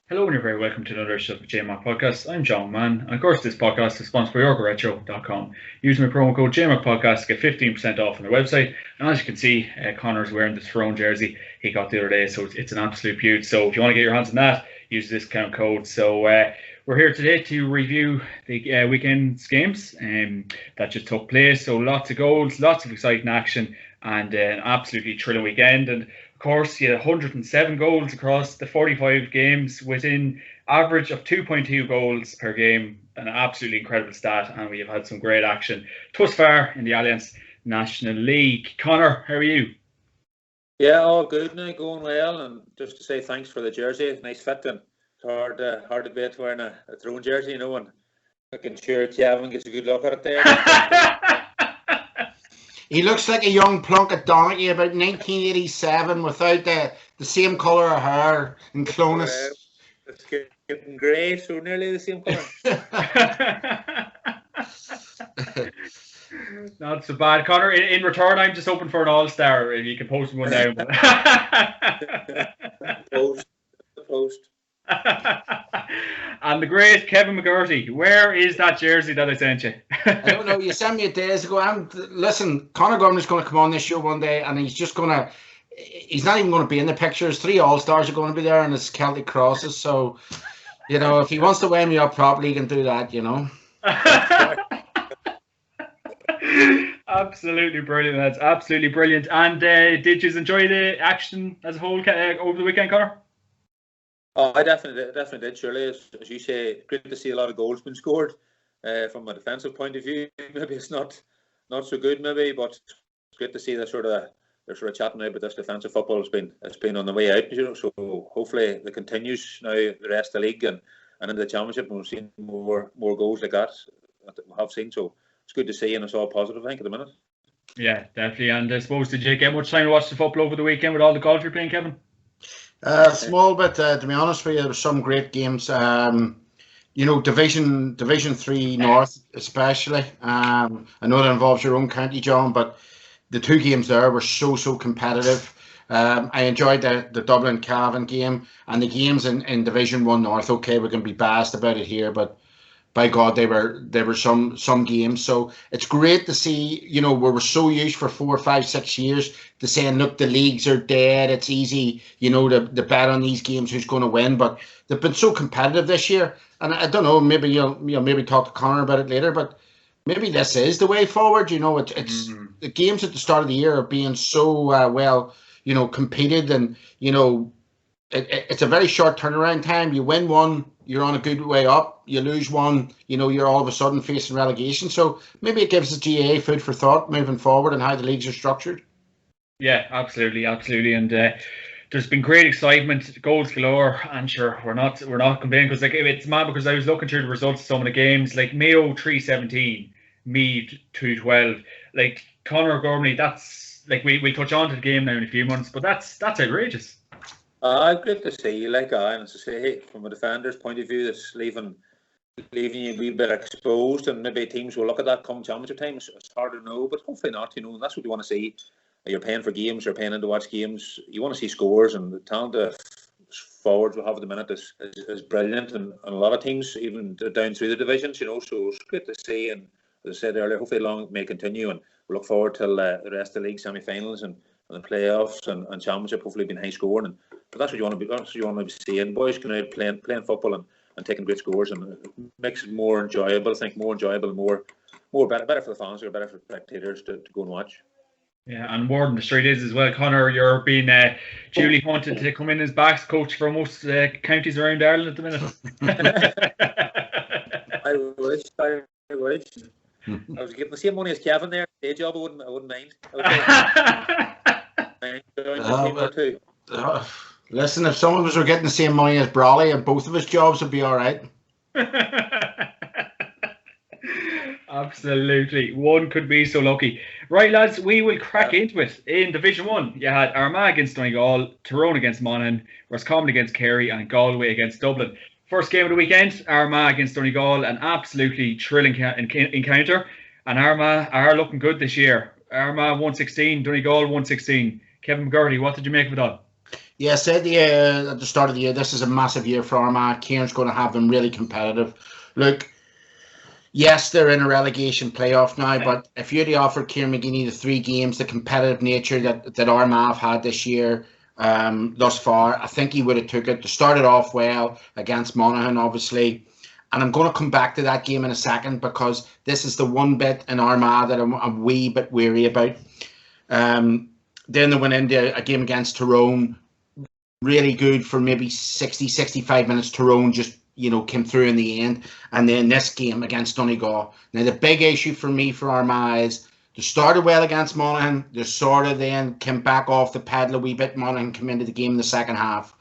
Hello and you're very welcome to another episode of the JMAC Podcast. I'm John Mann, and of course this podcast is sponsored by OrgaRetro.com. Use my promo code JMAC Podcast to get 15% off on their website. And as you can see, Connor's wearing the Throne jersey he got the other day, so it's an absolute beaut. So if you want to get your hands on that, use the discount code. So we're here today to review the weekend's games that just took place. So lots of goals, lots of exciting action, and an absolutely thrilling weekend. And of course, he had 107 goals across the 45 games within average of 2.2 goals per game. An absolutely incredible stat, and we have had some great action thus far in the Allianz National League. Connor, how are you? Yeah, all good now, going well, and just to say thanks for the jersey, nice fit, and it's hard to beat wearing a Throne jersey, and making sure Kevin gets a good look at it there. He looks like a young Plunkett Donaghy about 1987 without the same colour of hair and clonus. It's getting grey, so nearly the same colour. Not so bad. Connor, in return, I'm just hoping for an all-star. If you can post one down. Post. And the great Kevin McGurty, where is that jersey that I sent you? I don't know. You sent me it days ago. Listen, Conor Gurner's going to come on this show one day, and he's not even going to be in the pictures. 3 all-stars are going to be there, and it's Celtic crosses. So, if he wants to weigh me up properly, he can do that. Absolutely brilliant. That's absolutely brilliant. And did you enjoy the action as a whole over the weekend, Connor? Oh, I definitely did. Surely, as you say, great to see a lot of goals being scored. From a defensive point of view, maybe it's not so good, maybe, but it's great to see they're sort of chatting about this defensive football. It's been on the way out, So hopefully it continues now the rest of the league and in the championship, and we've seen more goals like that we have seen. So it's good to see, and it's all positive, I think, at the minute. Yeah, definitely. And I suppose, did you get much time to watch the football over the weekend with all the golf you're playing, Kevin? Small bit, to be honest with you. There were some great games. Division 3 North especially. I know that involves your own county, John, but the 2 games there were so competitive. I enjoyed the Dublin Cavan game, and the games in Division 1 North. Okay, we're going to be biased about it here, but by God, they were some games. So it's great to see, we were so used for 4, 5, 6 years to saying, look, the leagues are dead. It's easy, to bet on these games who's going to win. But they've been so competitive this year. And I don't know, maybe you'll maybe talk to Connor about it later, but maybe this is the way forward. It's the games at the start of the year are being so competed, and it's a very short turnaround time. You win one, you're on a good way up. You lose one, you're all of a sudden facing relegation. So maybe it gives the GAA food for thought moving forward and how the leagues are structured. Yeah, absolutely. And there's been great excitement, goals galore. And sure, we're not complaining, because it's mad, because I was looking through the results of some of the games, like Mayo 3-17, Meath 2-12. Like Conor Gormley, that's like we'll touch on to the game now in a few months, but that's outrageous. Great to see, and as I say, from a defender's point of view, that's leaving you a wee bit exposed, and maybe teams will look at that come championship time. It's hard to know, but hopefully not. And that's what you want to see. You're paying for games, you're paying in to watch games. You want to see scores, and the talent of forwards we have at the minute is brilliant, and a lot of teams even down through the divisions. So it's great to see, and as I said earlier, hopefully long may continue, and we look forward to the rest of the league semi-finals and the playoffs and championship, hopefully being high scoring. But that's what you want to be. That's what you want to be seeing. Boys going out playing football and taking great scores, and it makes it more enjoyable. I think more enjoyable, more better for the fans, or better for spectators to go and watch. Yeah, and word on the street is as well, Connor, you're being duly hunted to come in as backs coach for most counties around Ireland at the minute. I wish. I was getting the same money as Kevin there. Day job, I wouldn't mind. Listen, if some of us were getting the same money as Brawley, and both of his jobs would be all right. Absolutely. One could be so lucky. Right, lads, we will crack into it. In Division 1, you had Armagh against Donegal, Tyrone against Monaghan, Roscommon against Kerry, and Galway against Dublin. First game of the weekend, Armagh against Donegal, an absolutely thrilling encounter. And Armagh are looking good this year. Armagh 116, Donegal 116. Kevin McGurty, what did you make of it all? Yeah, I said at the start of the year, this is a massive year for Armagh. Kieran's going to have them really competitive. Look, yes, they're in a relegation playoff now, but if you'd offered Kieran McGeeney the 3 games, the competitive nature that Armagh have had this year thus far, I think he would have took it. They started off well against Monaghan, obviously. And I'm going to come back to that game in a second because this is the one bit in Armagh that I'm a wee bit weary about. Then they went into a game against Tyrone, really good for maybe 60, 65 minutes. Tyrone just, came through in the end. And then this game against Donegal. Now, the big issue for me for Armagh is they started well against Monaghan. They sort of then came back off the pedal a wee bit. Monaghan came into the game in the second half.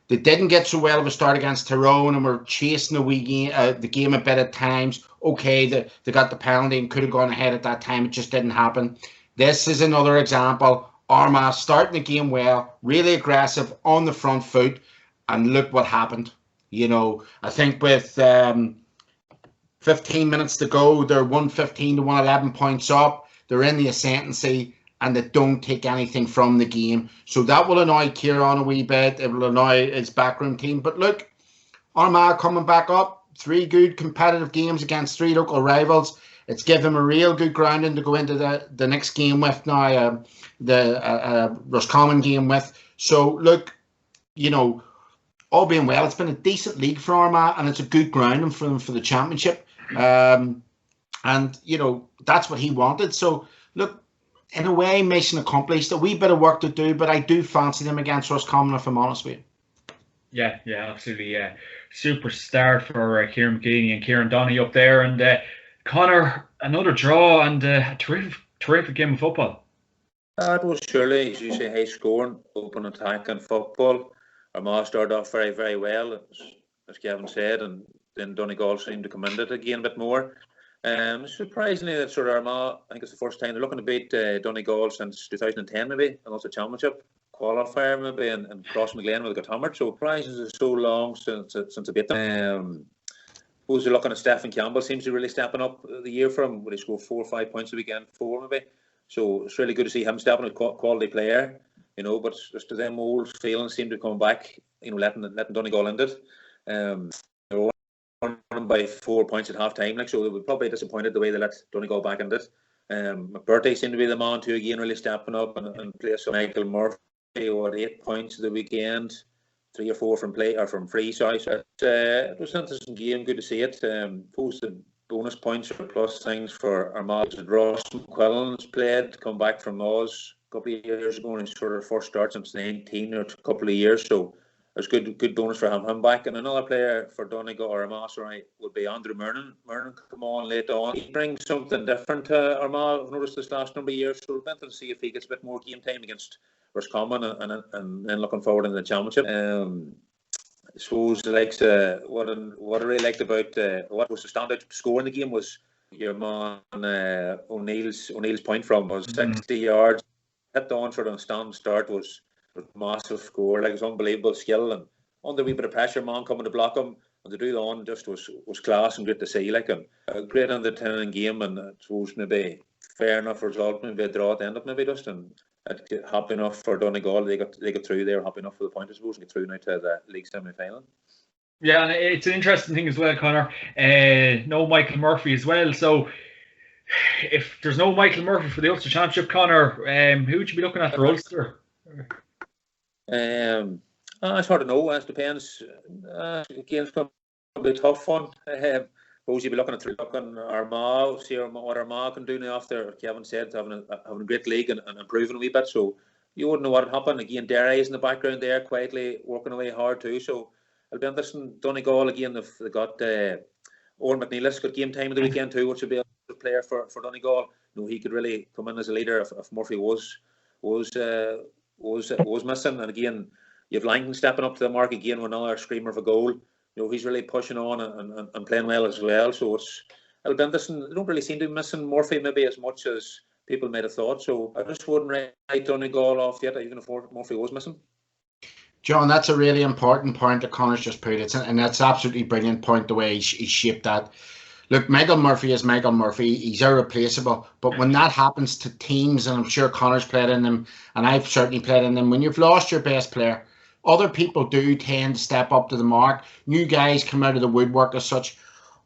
They didn't get so well of a start against Tyrone and were chasing the game a bit at times. Okay, they got the penalty and could have gone ahead at that time. It just didn't happen. This is another example. Armagh starting the game well, really aggressive, on the front foot, and look what happened. I think with 15 minutes to go, they're 115 to 111 points up. They're in the ascendancy, and they don't take anything from the game. So that will annoy Kieran a wee bit. It will annoy his backroom team. But look, Armagh coming back up. 3 good competitive games against 3 local rivals. It's given them a real good grounding to go into the next game with now, the Roscommon game with. So look, all being well, it's been a decent league for Armagh, and it's a good grounding for them for the championship. And, that's what he wanted. So look, in a way, mission accomplished. A wee bit of work to do, but I do fancy them against Roscommon, if I'm honest with you. Yeah, absolutely. Yeah, super start for Kieran McGeeney and Kieran Donaghy up there, and Connor, another draw and a terrific game of football. It was surely, as you say, high scoring, open attacking football. Armagh started off very, very well, as Kevin said, and then Donegal seemed to come into it again a bit more. Surprisingly, that sort of Armagh, I think it's the first time they're looking to beat Donegal since 2010, maybe, and also championship qualifier, maybe, and Cross McGlen will get hammered. So surprisingly, it's so long since they beat them. Who's looking at Stephen Campbell? Seems to be really stepping up the year for him. Would he score 4 or 5 points a weekend? 4 maybe. So it's really good to see him stepping up, quality player. But just them old feelings seem to come back. Letting Donegal end it. They were running by 4 points at half time. So they were probably disappointed the way they let Donegal back in it. McBurty seemed to be the man too again, really stepping up and play. So Michael Murphy or 8 points of the weekend. 3 or 4 from free. So it was an interesting game. Good to see it. Post the bonus points or plus things for Armagh. Ross McQuillan's played, come back from Oz a couple of years ago, and his sort of first start since 19 or a couple of years. So it's good bonus for him back. And another player for Donegal or Armagh, would be Andrew Murnan. Murnan come on late on. He brings something different to Armagh. I've noticed this last number of years. So we're going to see if he gets a bit more game time against Roscommon and then looking forward in the championship. I suppose what I really liked about what was the standout score in the game was your man O'Neill's point from was 60 yards. Hit on for the stand start was a massive score. It was unbelievable skill and under a wee bit of pressure, man coming to block him and to do the on just was class and great to see. And a great entertaining game, and I suppose maybe fair enough result, maybe a draw at the end of maybe just and. Happy enough for Donegal. They got through there. Happy enough for the point, I suppose, and get through now to the league semi-final. Yeah, and it's an interesting thing as well, Connor. No Michael Murphy as well. So if there's no Michael Murphy for the Ulster Championship, Connor, who would you be looking at for Ulster? It's hard to know. It depends. The game's probably a tough one. Suppose you'd be looking at Armagh, see what Armagh can do now after Kevin said having a great league and improving a wee bit. So you wouldn't know what would happen. Again, Derry's in the background there, quietly working away hard too. So it'll be interesting. Donegal again, they got Owen McNeilis got game time of the weekend too, which would be a good player for Donegal. He could really come in as a leader if Murphy was missing. And again, you have Langton stepping up to the mark again with another screamer of a goal. He's really pushing on and playing well as well. So it'll be interesting. They don't really seem to be missing Murphy maybe as much as people might have thought. So I just wouldn't write Donegal off yet, even if Murphy was missing. John, that's a really important point that Connor's just put. And that's absolutely brilliant point the way he's shaped that. Look, Michael Murphy is Michael Murphy. He's irreplaceable. But when that happens to teams, and I'm sure Connor's played in them, and I've certainly played in them, when you've lost your best player, other people do tend to step up to the mark. New guys come out of the woodwork as such.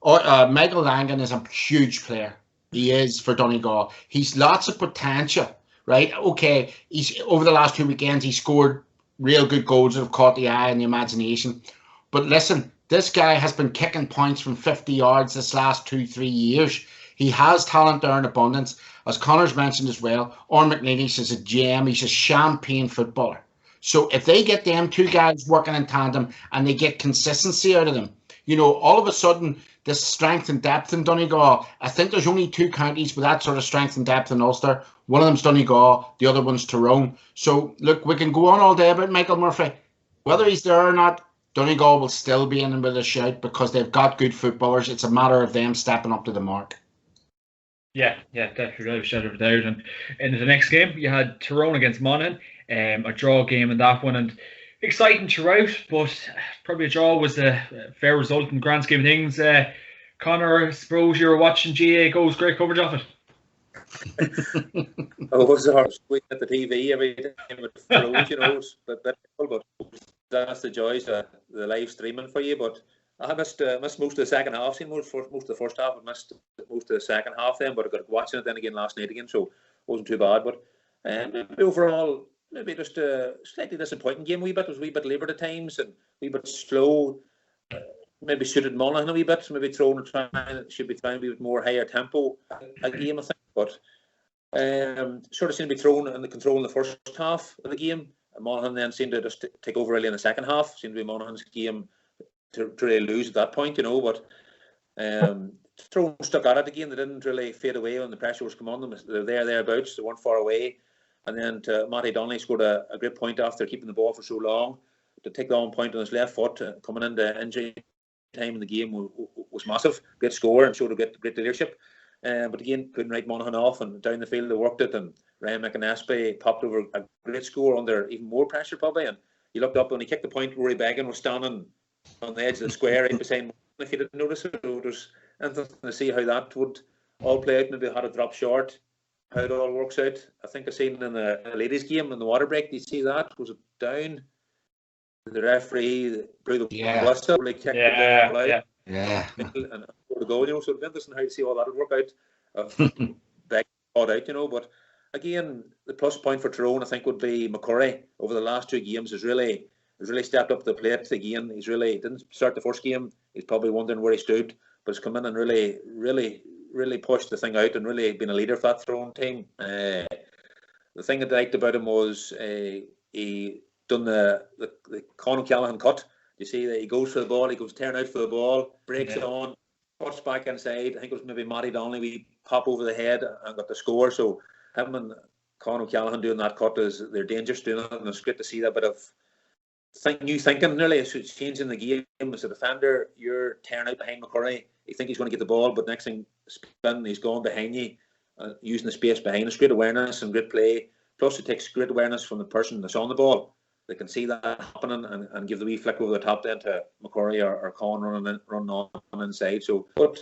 Michael Langan is a huge player. He is for Donegal. He's lots of potential, right? Okay, he's over the last 2 weekends, he scored real good goals that have caught the eye and the imagination. But listen, this guy has been kicking points from 50 yards this last 2-3 years. He has talent there in abundance. As Connor's mentioned as well, Orr McNeely is a gem. He's a champagne footballer. So if they get them two guys working in tandem and they get consistency out of them, you know, all of a sudden, this strength and depth in Donegal, I think there's only two counties with that sort of strength and depth in Ulster. One of them's Donegal, the other one's Tyrone. So, look, we can go on all day about Michael Murphy. Whether he's there or not, Donegal will still be in with a shout because they've got good footballers. It's a matter of them stepping up to the mark. Yeah, definitely without a shadow of a doubt. And in the next game, you had Tyrone against Monaghan, a draw game in that one. And exciting throughout, but probably a draw was a fair result in the grand scheme of things. Connor, I suppose you were watching GA Go's great coverage of it. I was squeezing at the TV every time it froze, you know, but that's the joys of the live streaming for you. But I missed most of the second half. Seen most of the first half. I missed most of the second half then, but I got watching it then again last night again, so it wasn't too bad. But overall, maybe just a slightly disappointing game. It was a wee bit laboured at times and a wee bit slow. Maybe suited Monaghan a wee bit. Maybe should be trying a wee bit more higher tempo a game, I think. But sort of seemed to be thrown in the control in the first half of the game. Monaghan then seemed to just take over really in the second half. Seemed to be Monaghan's game to really lose at that point, you know. But Tyrone stuck at it again. They didn't really fade away when the pressure was coming on them. They were thereabouts. They weren't far away. And then Matty Donnelly scored a great point after keeping the ball for so long. To take the on point on his left foot, coming into injury time in the game was massive. Great score and showed a great leadership. But again, couldn't write Monaghan off, and down the field they worked it, and Ryan McAnespy popped over a great score under even more pressure probably, and he looked up and he kicked the point. Rory Beggan was standing on the edge of the square right beside him. If you didn't notice it, there's interesting to see how that would all play out. Maybe they had a drop short, how it all works out. I think I seen in the ladies' game in the water break. Did you see that? Was it down? The referee blew the whistle, really kicked the ball out. And scored the goal, you know. So it's interesting how to see all that would work out. Back out, you know. But again, the plus point for Tyrone, I think, would be McCurry over the last two games has really stepped up the plate again. He's really didn't start the first game. He's probably wondering where he stood, but he's come in and really pushed the thing out and really been a leader for that Tyrone team. The thing that I liked about him was he done the Conor O'Callaghan cut. You see that he goes for the ball, he goes tearing out for the ball, breaks it on, cuts back inside. I think it was maybe Matty Donnelly, we pop over the head and got the score. So him and Conor O'Callaghan doing that cut they're dangerous doing it, and it's great to see that bit of new thinking. Really, it's changing the game. As a defender, you're tearing out behind McCurry. You think he's going to get the ball, but next thing spin, he's gone behind you, using the space behind us. Great awareness and great play. Plus, it takes great awareness from the person that's on the ball. They can see that happening and give the wee flick over the top then to McCurry or Con running on inside. So, but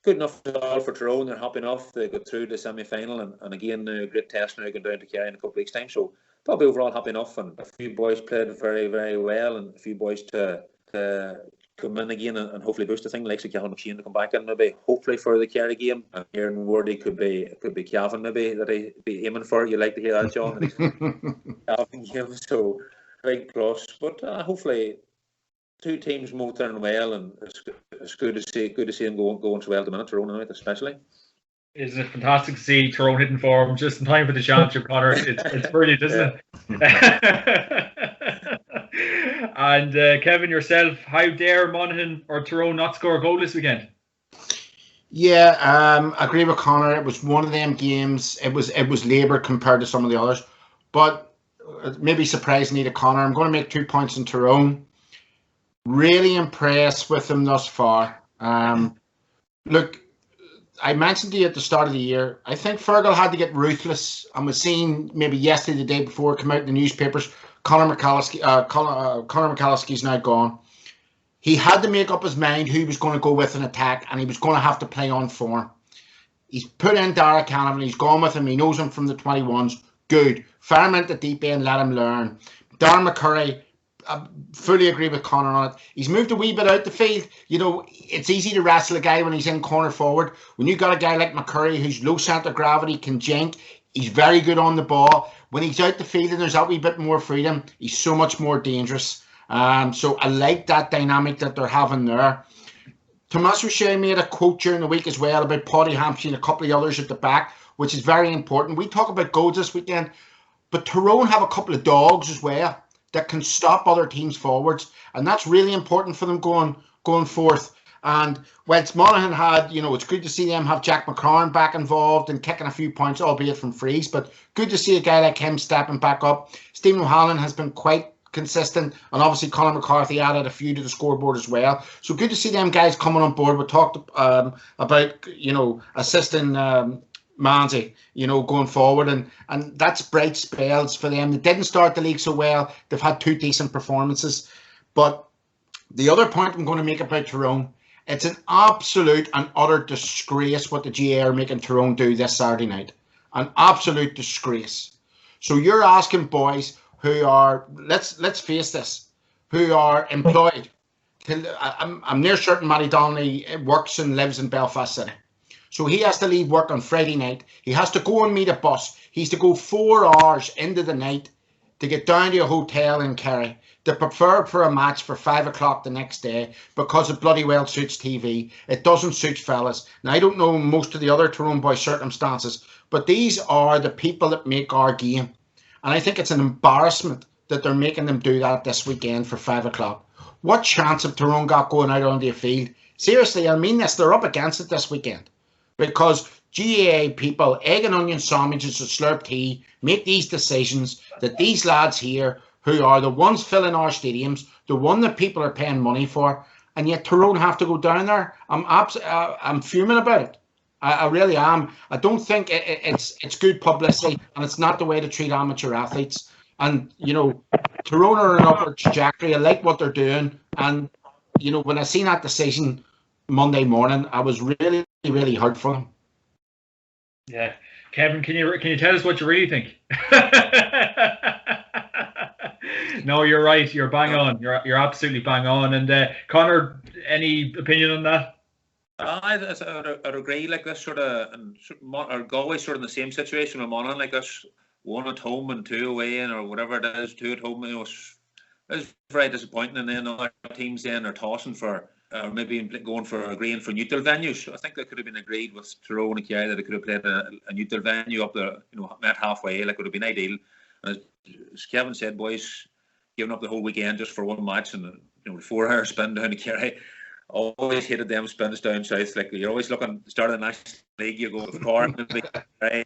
good enough for Tyrone. They're happy enough. They got through the semi-final and again, a great test now going down to Kerry in a couple of weeks' time. So, probably overall happy enough. And a few boys played very, very well, and a few boys to come in again and hopefully boost the thing. Like Calvin McShane to come back in maybe, hopefully for the Kerry game. And here in Wordy could be Calvin maybe that he'd be aiming for. You like to hear that, John? Calvin game, so big plus. But hopefully two teams motoring well, and it's good to see them going so well at the minute. Tyrone anyway, especially. Isn't it fantastic to see Tyrone hitting form just in time for the championship, Connor? It's brilliant, isn't it? And Kevin, yourself, how dare Monaghan or Tyrone not score a goal this weekend? Yeah, I agree with Connor. It was one of them games. It was laboured compared to some of the others, but maybe surprisingly to Connor, I'm going to make 2 points in Tyrone. Really impressed with them thus far. Look, I mentioned to you at the start of the year, I think Fergal had to get ruthless, and was seen maybe yesterday, the day before, come out in the newspapers. Conor McCalliskey's now gone. He had to make up his mind who he was going to go with an attack, and he was going to have to play on form. He's put in Dara Canavan, he's gone with him, he knows him from the 21s. Good. Fire him into deep end, let him learn. Darren McCurry, I fully agree with Connor on it. He's moved a wee bit out the field. You know, it's easy to wrestle a guy when he's in corner forward. When you got a guy like McCurry who's low centre of gravity, can jink, he's very good on the ball. When he's out the field and there's that wee bit more freedom, he's so much more dangerous. So I like that dynamic that they're having there. Tomas O'Shea made a quote during the week as well about Paddy Hampshire and a couple of others at the back, which is very important. We talk about goals this weekend, but Tyrone have a couple of dogs as well that can stop other teams forwards, and that's really important for them going forth. And whilst Monaghan had, you know, it's good to see them have Jack McCarron back involved and kicking a few points, albeit from frees, but good to see a guy like him stepping back up. Stephen O'Halloran has been quite consistent, and obviously Colin McCarthy added a few to the scoreboard as well. So good to see them guys coming on board. We talked about, you know, assisting Manzi, you know, going forward, and that's bright spells for them. They didn't start the league so well. They've had 2 decent performances. But the other point I'm going to make about Tyrone, it's an absolute and utter disgrace what the GA are making Tyrone do this Saturday night. An absolute disgrace. So you're asking boys who are, let's face this, who are employed. I'm near certain Matty Donnelly works and lives in Belfast City. So he has to leave work on Friday night. He has to go and meet a bus. He's to go 4 hours into the night to get down to a hotel in Kerry to prepare for a match for 5 o'clock the next day because it bloody well suits TV. It doesn't suit fellas. Now, I don't know most of the other Tyrone boys' circumstances, but these are the people that make our game. And I think it's an embarrassment that they're making them do that this weekend for 5 o'clock. What chance have Tyrone got going out onto the field? Seriously, I mean this, they're up against it this weekend. Because GAA people, egg and onion sandwiches and slurp tea, make these decisions that these lads here, who are the ones filling our stadiums, the one that people are paying money for, and yet Tyrone have to go down there. I'm fuming about it. I really am. I don't think it's good publicity, and it's not the way to treat amateur athletes. And, you know, Tyrone are on an upward trajectory. I like what they're doing. And, you know, when I seen that decision Monday morning, I was really, really hurt for them. Yeah. Kevin, can you tell us what you really think? No, you're right. You're bang on. You're absolutely bang on. And Connor, any opinion on that? I'd agree. Like this sort of, or Galway sort of in the same situation with Monaghan, like this, 1 at home and 2 away, and or whatever it is, 2 at home. You know, it's very disappointing. And then other teams then are tossing for, maybe agreeing for neutral venues. I think that could have been agreed with Tyrone and Kerry that it could have played a neutral venue up there, you know, met halfway. Like, would have been ideal. And as Kevin said, boys, giving up the whole weekend just for one match, and, you know, the 4 hour spin down to Kerry. Always hated them spins down south. Like, you're always looking at the start of the National League, you go with Cork. Right? I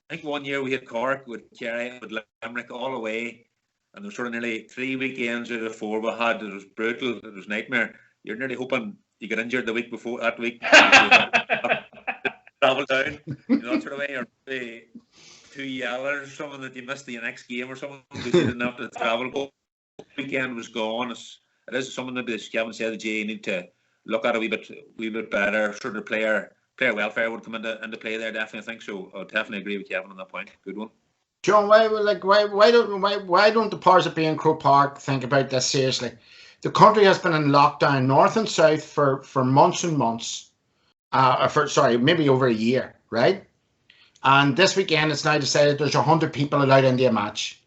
think one year we had Cork with Kerry, with Limerick all away, and there was sort of nearly 3 weekends out of 4 we had. It was brutal. It was nightmare. You're nearly hoping you get injured the week before that week. Travel down, you know, that sort of way, or maybe 2 yellers or something that you missed the next game or something because you didn't have to travel. The weekend was gone. It is something that, as Kevin said, the GA need to look at a wee bit better. Sort of player welfare would come into play there, definitely. I think so. I definitely agree with Kevin on that point. Good one. John, why don't the powers that be in Croke Park think about this seriously? The country has been in lockdown, north and south, for months and months. Maybe over a year, right? And this weekend, it's now decided there's 100 people allowed into a match,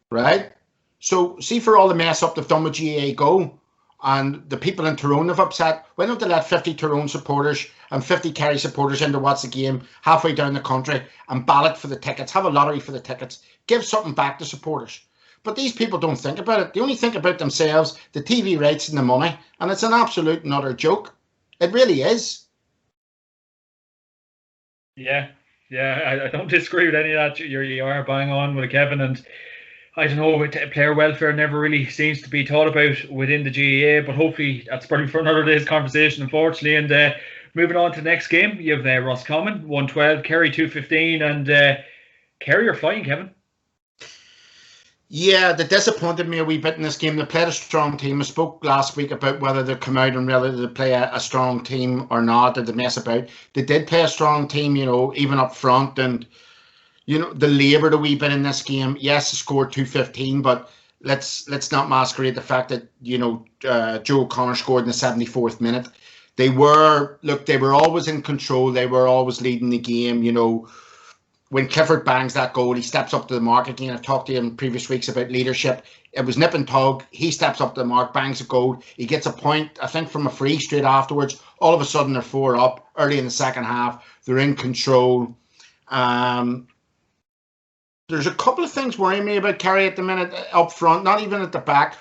right? So, see, for all the mess up they've done with GAA Go, and the people in Tyrone have upset, why don't they let 50 Tyrone supporters and 50 Kerry supporters in to watch the game halfway down the country and ballot for the tickets, have a lottery for the tickets, give something back to supporters? But these people don't think about it. They only think about themselves, the TV rights and the money, and it's an absolute and utter joke. It really is. Yeah, I don't disagree with any of that. You are bang on with Kevin, and I don't know, player welfare never really seems to be thought about within the GAA, but hopefully that's probably for another day's conversation, unfortunately. And moving on to the next game, you have Roscommon 112, Kerry 215, and Kerry are flying, Kevin. Yeah, they disappointed me a wee bit in this game. They played a strong team. I spoke last week about whether they come out and whether they play a strong team or not, did they mess about. They did play a strong team, you know, even up front, and you know, they laboured a wee bit in this game. Yes, they scored 215, but let's not masquerade the fact that Joe O'Connor scored in the 74th minute. They were always in control. They were always leading the game. When Clifford bangs that goal, he steps up to the mark again. I've talked to him in previous weeks about leadership. It was nip and tug. He steps up to the mark, bangs a goal. He gets a point, I think, from a free straight afterwards. All of a sudden, they're 4 up early in the second half. They're in control. There's a couple of things worrying me about Kerry at the minute up front, not even at the back.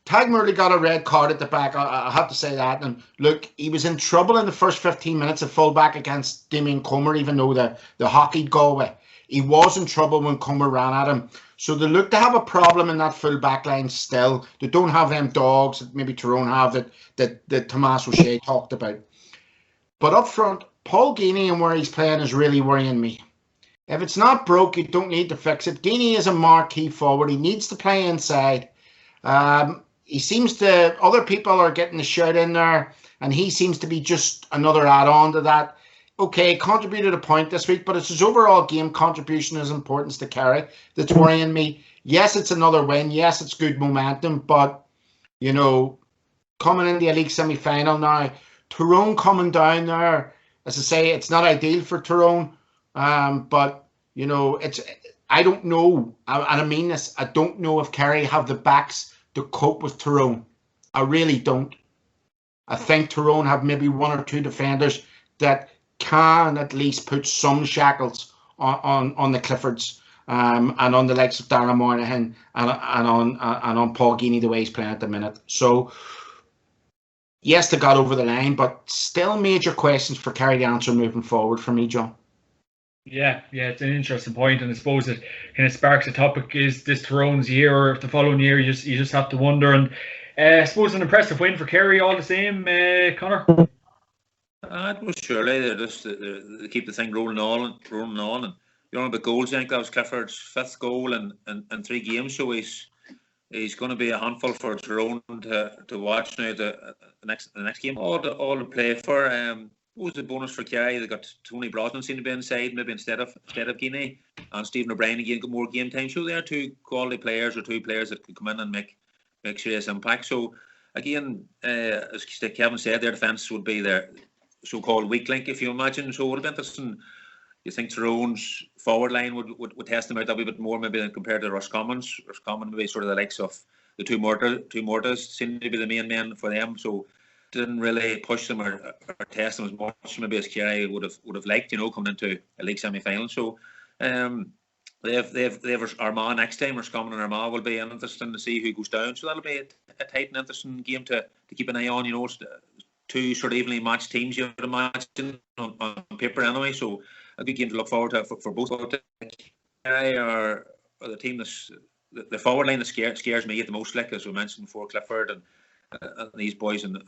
Tag Murley got a red card at the back. I have to say that. And look, he was in trouble in the first 15 minutes at fullback against Damien Comer, even though the hockey Galway. He was in trouble when Comer ran at him. So they look to have a problem in that full back line still. They don't have them dogs that maybe Tyrone have that Tomas O'Shea talked about. But up front, Paul Geaney and where he's playing is really worrying me. If it's not broke, you don't need to fix it. Geaney is a marquee forward. He needs to play inside. He seems to, other people are getting the shout in there, and he seems to be just another add-on to that. Okay, contributed a point this week, but it's his overall game contribution, his importance to Kerry that's worrying me. Yes, it's another win. Yes, it's good momentum, but, coming into a league semi-final now, Tyrone coming down there, as I say, it's not ideal for Tyrone, but, I don't know, and I mean this, I don't know if Kerry have the backs to cope with Tyrone. I really don't. I think Tyrone have maybe 1 or 2 defenders that can at least put some shackles on the Cliffords and on the likes of Darren Moynihan and on Paul Geaney the way he's playing at the minute. So yes, they got over the line, but still major questions for Kerry to answer moving forward for me, John. Yeah, it's an interesting point, and I suppose it kind of sparks a topic: is this Tyrone's year, or if the following year you just have to wonder. And I suppose an impressive win for Kerry all the same, Conor. It was surely they keep the thing rolling on, and about goals. I think that was Clifford's 5th goal in 3 games, so he's going to be a handful for Tyrone to watch now the next game. All to play for. What was the bonus for Kerry? They got Tony Brosnan seemed to be inside, maybe instead of Geaney, and Stephen O'Brien again got more game time. So they are 2 quality players, or 2 players that could come in and make serious impact. So again, as Kevin said, their defence would be their so-called weak link, if you imagine. So it would be interesting. You think Tyrone's forward line would test them out a wee bit more, maybe than compared to Roscommon's. Roscommon maybe sort of the likes of the two Mortas seem to be the main men for them. So didn't really push them or test them as much maybe as Kerry would have liked, coming into a league semi-final. So they've Armagh next time. Roscommon and Armagh will be interesting to see who goes down. So that'll be a tight and interesting game to keep an eye on. 2 sort of evenly matched teams, you would imagine, on paper anyway. So a good game to look forward to for both. Kerry are the team that's the forward line that scares me at the most. Like as we mentioned before, Clifford and these boys and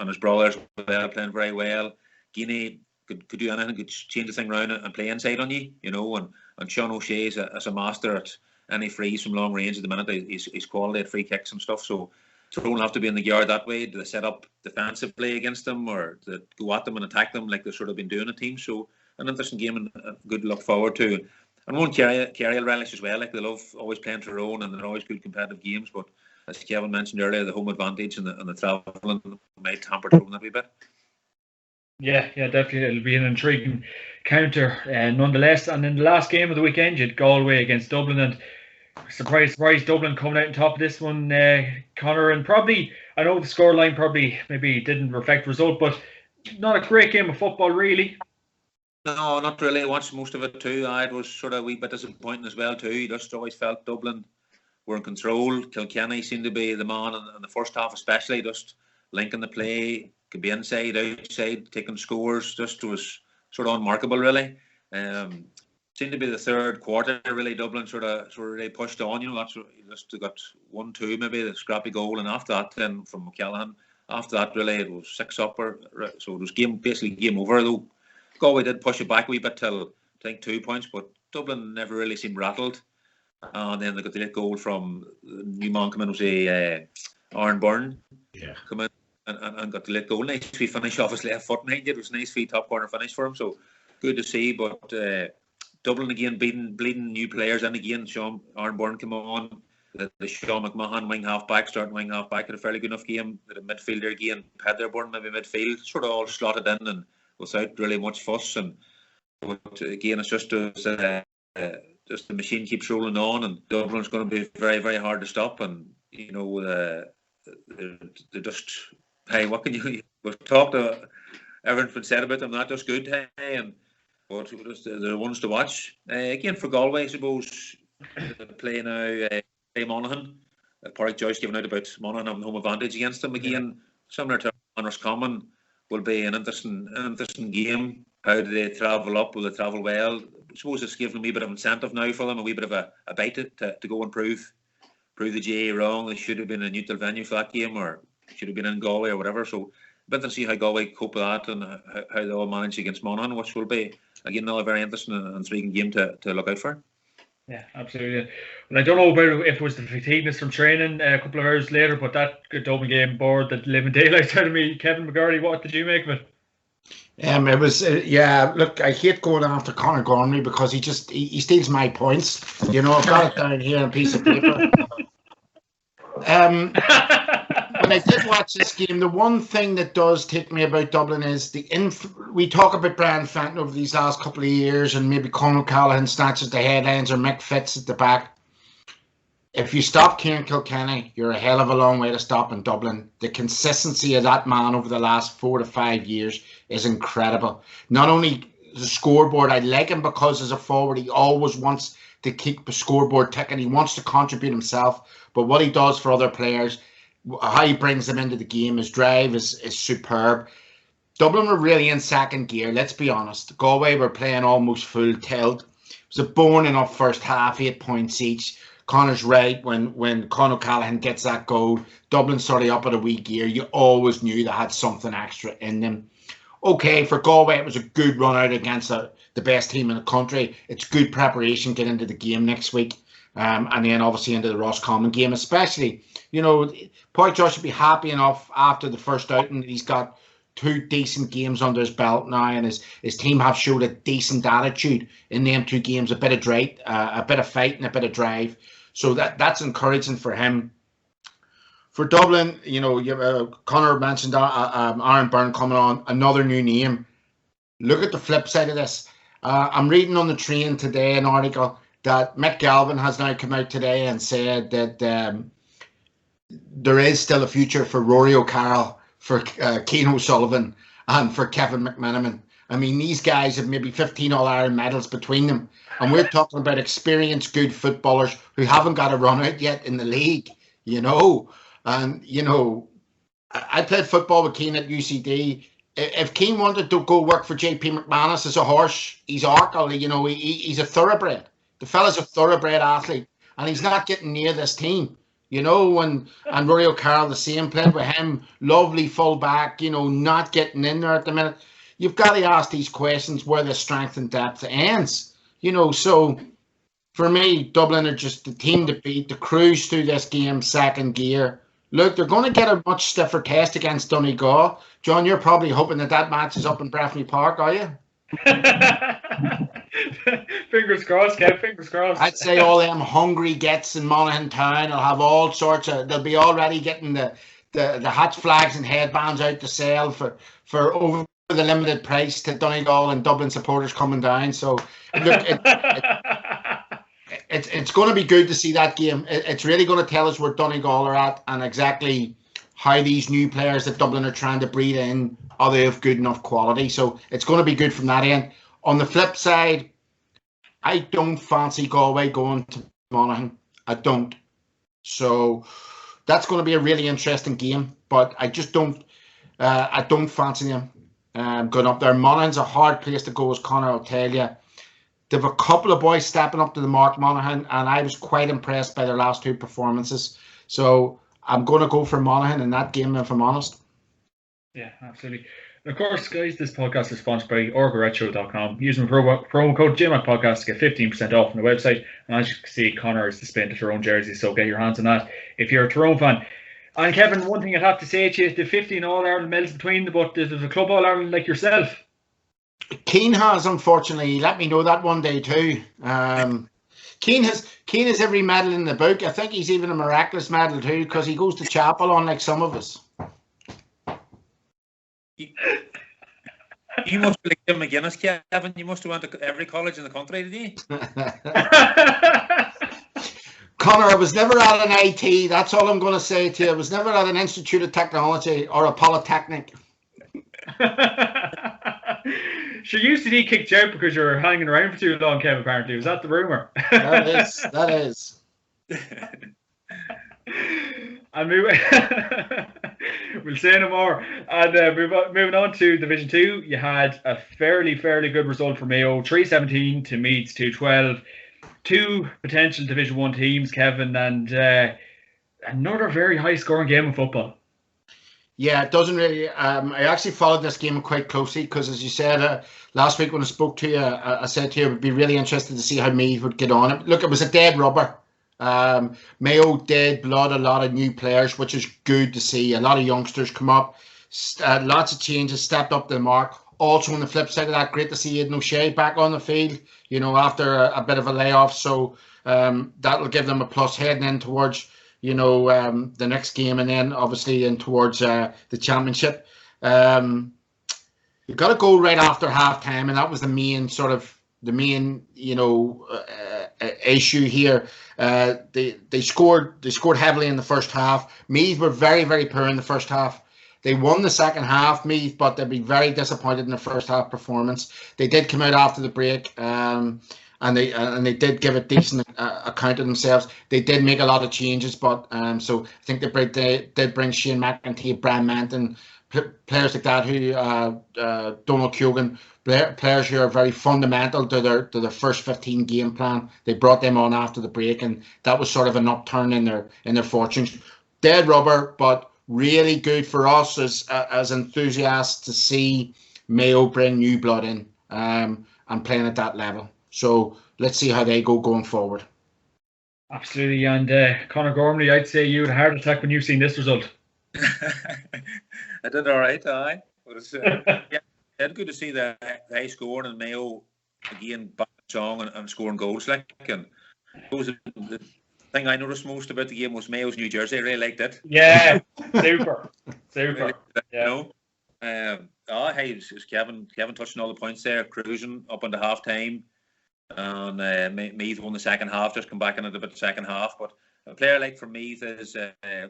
his brothers were playing very well. Geaney could do anything, could change the thing around and play inside on you, and Sean O'Shea is a master at any frees from long range at the minute. He's quality at free kicks and stuff. So Tyrone have to be in the yard that way. Do they set up defensively against them, or do they go at them and attack them like they've sort of been doing at teams? So an interesting game and a good look forward to. And one Kerry will relish as well. Like they love always playing Tyrone, and they're always good competitive games. But as Kevin mentioned earlier, the home advantage and the travelling might hamper Tyrone a wee bit. Yeah, definitely. It'll be an intriguing counter nonetheless. And in the last game of the weekend, you had Galway against Dublin, and surprise, Dublin coming out on top of this one, Conor. And probably, I know the scoreline probably maybe didn't reflect the result, but not a great game of football, really. No, not really. I watched most of it too. It was sort of a wee bit disappointing as well too. You just always felt Dublin were in control. Kilkenny seemed to be the man in the first half, especially just linking the play, could be inside, outside, taking scores. Just was sort of unmarkable, really. Seemed to be the third quarter, really. Dublin sort of really pushed on. That's just got 1-2, maybe the scrappy goal, and after that, then from McCallaghan. After that, really, it was 6 up, so it was basically game over. Though Galway did push it back a wee bit till I think 2 points, but Dublin never really seemed rattled. And then they got the late goal from the new man coming in, was Aaron Byrne. Yeah. Come in and got the late goal. Nice wee finish off his left foot. It was a nice wee top corner finish for him. So good to see. But Dublin again bleeding new players, and again Aaron Byrne came on. the Sean McMahon wing half-back, starting wing half-back, had a fairly good enough game. The midfielder again, Petherborough, maybe midfield, sort of all slotted in and without really much fuss. But again, it's just the machine keeps rolling on, and Dublin's going to be very, very hard to stop. And they just, hey, what can you? We've talked everything's been said about them. Not just good, hey, but they're the ones to watch. Again, for Galway, I suppose, play now. Play Monaghan. Pádraig Joyce giving out about Monaghan having home advantage against them again. Similar to Honors Common, will be an interesting game. How do they travel up? Will they travel well? I suppose it's given a wee bit of incentive now for them, a wee bit of a bite to go and prove the GA wrong. They should have been a neutral venue for that game, or should have been in Galway or whatever. So, but to see how Galway cope with that and how they all manage against Monaghan, which will be again another very interesting and intriguing game to look out for. Yeah, absolutely. And I don't know about if it was the fatigueness from training a couple of hours later, but that Dublin game bored the living daylights out of me. Kevin McGarty, what did you make of it? It was look, I hate going after Conor Gormley because he steals my points. You know, I've got it down here on a piece of paper. When I did watch this game, the one thing that does take me about Dublin is we talk about Brian Fenton over these last couple of years, and maybe Conor Callahan snatches the headlines or Mick Fitz at the back. If you stop Kieran Kilkenny, you're a hell of a long way to stop in Dublin. The consistency of that man over the last 4 to 5 years is incredible. Not only the scoreboard, I like him because as a forward, he always wants to keep the scoreboard ticking. He wants to contribute himself, but what he does for other players, how he brings them into the game, his drive is superb. Dublin were really in second gear, let's be honest. Galway were playing almost full tilt. It was a boring enough first half, 8 points each. Connor's right, when Conor Callahan gets that goal, Dublin sort of up at a wee gear. You always knew they had something extra in them. Okay, for Galway, it was a good run out against the best team in the country. It's good preparation, get into the game next week. And then obviously into the Roscommon game, especially, you know, Pádraig Joyce should be happy enough after the first outing that he's got 2 decent games under his belt now, and his team have showed a decent attitude in them 2 games, a bit of drive, a bit of fight and a bit of drive. So that's encouraging for him. For Dublin, you know, Conor mentioned Aaron Byrne coming on, another new name. Look at the flip side of this. I'm reading on the train today an article that Mick Galvin has now come out today and said that there is still a future for Rory O'Carroll, for Cian O'Sullivan, and for Kevin McMenamin. I mean, these guys have maybe 15 All-Ireland medals between them. And we're talking about experienced, good footballers who haven't got a run out yet in the league, you know. And, you know, I played football with Cian at UCD. If Cian wanted to go work for JP McManus as a horse, he's Orga, you know, he's a thoroughbred. The fella's a thoroughbred athlete, and he's not getting near this team, you know. And Rory O'Carroll, the same, played with him, lovely full back, you know, not getting in there at the minute. You've got to ask these questions where the strength and depth ends, you know. So for me, Dublin are just the team to beat, to cruise through this game, second gear. Look, they're going to get a much stiffer test against Donegal. John, you're probably hoping that match is up in Breffni Park, are you? Fingers crossed, Kev, fingers crossed. I'd say all them hungry gets in Monaghan Town will have all sorts of, they'll be already getting the hat flags and headbands out to sell for over the limited price to Donegal and Dublin supporters coming down. So look, it's going to be good to see that game. It's really going to tell us where Donegal are at and exactly how these new players that Dublin are trying to breed in, are they of good enough quality. So it's going to be good from that end. On the flip side, I don't fancy Galway going to Monaghan. I don't. So that's going to be a really interesting game, but I just don't. I don't fancy them going up there. Monaghan's a hard place to go, as Conor will tell you. They have a couple of boys stepping up to the mark, Monaghan, and I was quite impressed by their last 2 performances. So I'm going to go for Monaghan in that game, if I'm honest. Yeah, absolutely. And of course, guys, this podcast is sponsored by OrgaRetro.com. Using the promo code JMAC to get 15% off on the website. And as you can see, Conor is displaying the Tyrone jersey, so get your hands on that if you're a Tyrone fan. And Kevin, one thing I'd have to say to you, the 15 All-Ireland medals between them, but there's a club All-Ireland like Cian has, unfortunately. He let me know that one day too. Cian Keane has every medal in the book. I think he's even a miraculous medal too, because he goes to chapel unlike some of us. You must be like Jim McGuinness, Kevin. You must have went to every college in the country, did you? Connor, I was never at an IT. That's all I'm going to say to you. I was never at an Institute of Technology or a Polytechnic. Sure, UCD kicked you out because you were hanging around for too long, Kev, apparently. Was that the rumour? That is. And we'll say no more. And moving on to Division 2, you had a fairly good result for Mayo. 317 to Meath's 212. Two potential Division 1 teams, Kevin, and another very high-scoring game of football. Yeah, it doesn't really. I actually followed this game quite closely because, as you said last week when I spoke to you, I said to you I would be really interested to see how Meath would get on. Look, it was a dead rubber. Mayo did blood a lot of new players, which is good to see. A lot of youngsters come up. Lots of changes, stepped up to the mark. Also, on the flip side of that, great to see Aidan O'Shea back on the field, after a bit of a layoff. So that'll give them a plus heading in towards the next game, and then obviously in towards the championship. You got a goal right after half time, and that was the main issue here. They scored heavily in the first half. Meath were very, very poor in the first half. They won the second half, Meath, but they'd be very disappointed in the first half performance. They did come out after the break, and they did give a decent account of themselves. They did make a lot of changes, but so I think they did bring Shane McEntee, Brian Manton, players like that who Donald Keoghan, players who are very fundamental to their first 15 game plan. They brought them on after the break, and that was sort of an upturn in their fortunes. Dead rubber, but really good for us as enthusiasts to see Mayo bring new blood in and playing at that level. So let's see how they go going forward. Absolutely. And Conor Gormley, I'd say you had a heart attack when you've seen this result. I did all right, aye. It's good to see the high scoring and Mayo again back strong and scoring goals. And the thing I noticed most about the game was Mayo's new jersey. I really liked it. Yeah, super. Really, hey, Kevin touched on all the points there, cruising up into half time. And Meath won the second half, just come back in it a bit the second half. But a player like for Meath is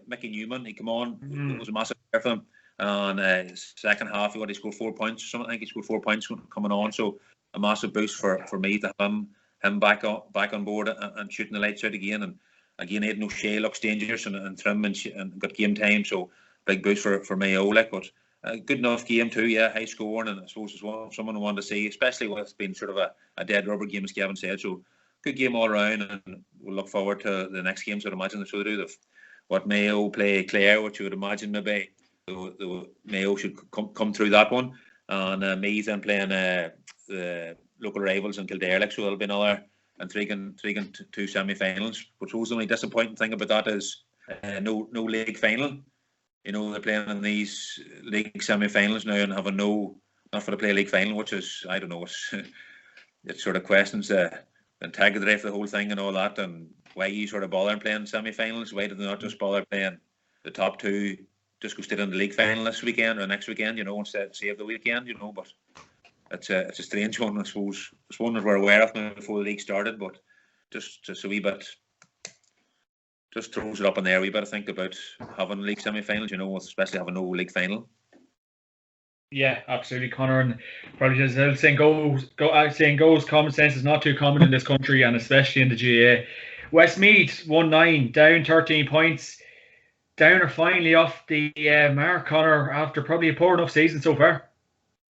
Mickey Newman. He came on, it was a massive player for him. And second half, he scored 4 points or something. I think he scored 4 points coming on. So a massive boost for Meath to have him back on board and shooting the lights out again. And again, Aidan O'Shea looks dangerous and trim and got game time. So big boost for Mayo. But good enough game too, yeah, high scoring, and I suppose it's someone I want to see, especially when it's been sort of a dead rubber game, as Kevin said. So good game all around, and we'll look forward to the next games. I'd imagine so they do what Mayo play Clare, which you would imagine maybe the Mayo should come through that one, and Meath then playing the local rivals in Kildare, so it'll be another intriguing two semi-finals. But the only disappointing thing about that is no league final. They're playing in these league semi-finals now and having not for the play league final, which is, I don't know, it sort of questions the integrity of the whole thing and all that, and why you sort of bother playing semi-finals. Why do they not just bother playing the top two, just go straight in the league final this weekend or next weekend, instead of save the weekend, but it's a strange one, I suppose. It's one that we're aware of now before the league started, but just a wee bit. Just throws it up in there. We better think about having league semi-finals, especially having no league final. Yeah, absolutely, Conor. And probably just saying goes. Common sense is not too common in this country, and especially in the GAA. Westmeath 1-9, down 13 points. Downer finally off the mark, Conor, after probably a poor enough season so far.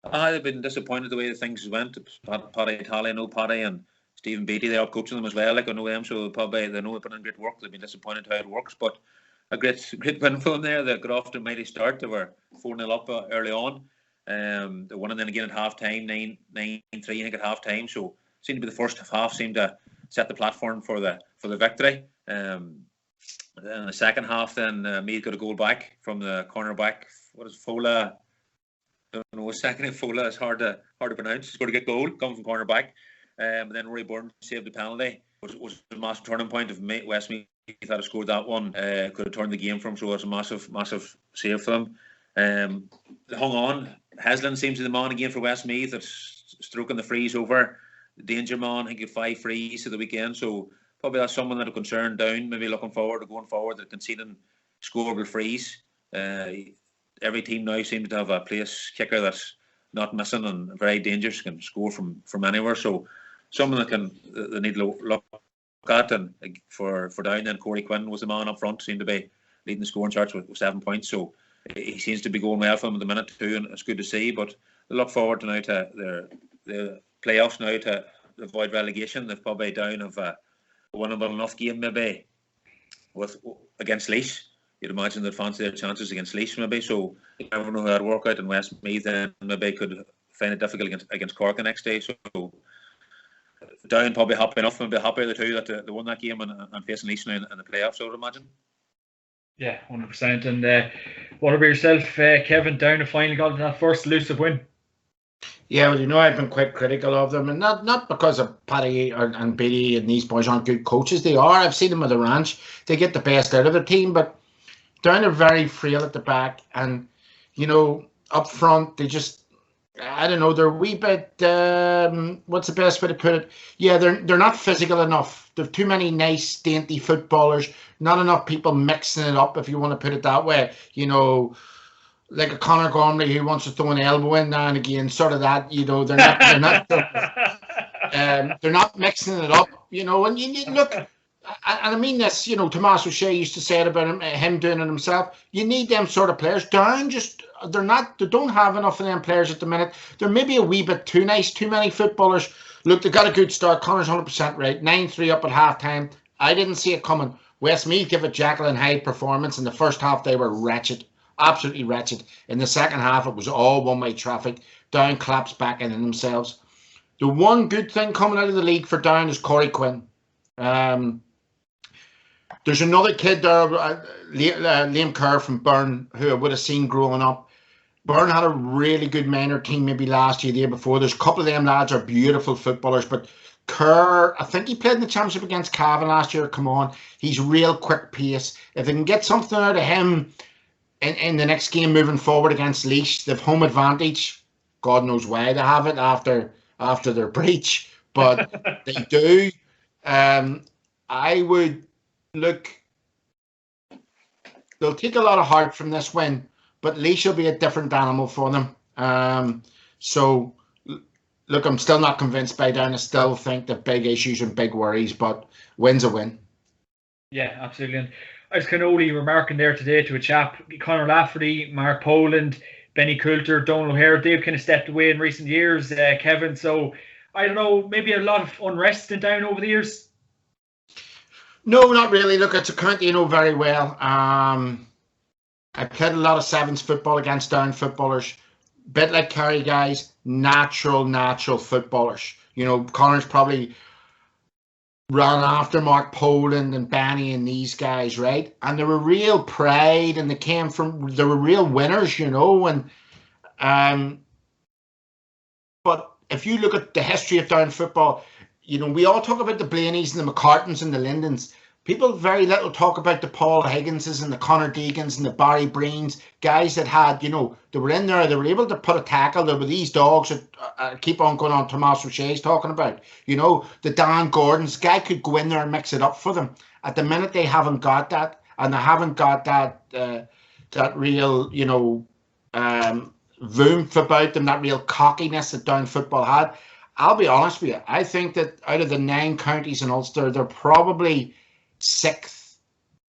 I've been disappointed the way the things went. Paddy Talley, I know Paddy, and Stephen Beattie, they're out coaching them as well. I know them, so probably they know they've put in great work. They've been disappointed how it works, but a great win for them there. They got off to a mighty start. They were 4-0 up early on. They won and then again at half time, 9-3, I think, at half time. So seemed to be the first half seemed to set the platform for the victory. Then in the second half, then Meath got a goal back from the cornerback. What is Fola? I don't know a second. Fola is hard to pronounce. He's got to get goal coming from cornerback. And then Rory Byrne saved the penalty. was a massive turning point. If Westmeath had scored that one, could have turned the game for them. So it was a massive save for them. They hung on. Haslam seems to be the man again for Westmeath. That's stroking the frees over. The danger man, I think, he had 5 frees to the weekend. So probably that's someone that are concerned down. Maybe looking forward to going forward. They're conceding scoreable frees. Every team now seems to have a place kicker that's not missing and very dangerous, can score from anywhere. So someone that they need to look at. And for Down, then Corey Quinn was the man up front, seemed to be leading the scoring charts with 7 points. So he seems to be going well for them at the minute too, and it's good to see. But they look forward to now to the playoffs now to avoid relegation. They've probably Down of a winnable enough game maybe against Laois. You'd imagine they'd fancy their chances against Laois maybe. So you never know how that'd work out in Westmeath, then maybe could find it difficult against Cork the next day. So Down probably happy enough, maybe happy the two that they won that game and facing Laois now in the playoffs, I would imagine. Yeah, 100%. And what about yourself, Kevin? Down to finally got that first elusive win. Yeah, well, I've been quite critical of them, and not because of Paddy and Beatty and these boys aren't good coaches. They are. I've seen them at the ranch. They get the best out of the team, but Down are very frail at the back, and up front they just, I don't know, they're a wee bit. What's the best way to put it? Yeah, they're not physical enough. There's too many nice, dainty footballers. Not enough people mixing it up, if you want to put it that way. Like a Conor Gormley who wants to throw an elbow in now and again, sort of that. They're not mixing it up. And you look. And I mean this, Tomas O'Shea used to say it about him doing it himself. You need them sort of players. Down they don't have enough of them players at the minute. They're maybe a wee bit too nice, too many footballers. Look, they got a good start. Connor's 100% right. 9-3 up at half-time. I didn't see it coming. Westmeath give a Jekyll and Hyde performance. In the first half, they were wretched. Absolutely wretched. In the second half, it was all one-way traffic. Down claps back into themselves. The one good thing coming out of the league for Down is Corey Quinn. There's another kid there, Liam Kerr from Byrne, who I would have seen growing up. Byrne had a really good minor team maybe last year, the year before. There's a couple of them lads are beautiful footballers, but Kerr, I think he played in the championship against Cavan last year. Come on, he's real quick pace. If they can get something out of him in the next game moving forward against Laois, they've home advantage. God knows why they have it after their breach, but they do. I would look. They'll take a lot of heart from this win, but Laois will be a different animal for them. So, look, I'm still not convinced by Down. I still think that big issues and big worries, but win's a win. Yeah, absolutely. And I was kind of only remarking there today to a chap, Conor Lafferty, Mark Poland, Benny Coulter, Donald O'Hare, they've kind of stepped away in recent years, Kevin. So, I don't know, maybe a lot of unrest in Down over the years? No, not really. Look, it's a county you know very well. I played a lot of sevens football against Down footballers. Bit like Kerry guys, natural footballers. Connor's probably ran after Mark Poland and Benny and these guys, right? And they were real pride, and they were real winners, and but if you look at the history of Down football, we all talk about the Blaney's and the McCartans and the Lindens. People very little talk about the Paul Higginses and the Conor Deegans and the Barry Breens, guys that had, they were in there, they were able to put a tackle. There were these dogs that keep on going on, Tomas O'Shea's talking about, the Dan Gordons. Guy could go in there and mix it up for them. At the minute, they haven't got that, and they haven't got that real, voomph about them, that real cockiness that Down football had. I'll be honest with you. I think that out of the 9 counties in Ulster, they're probably 6th,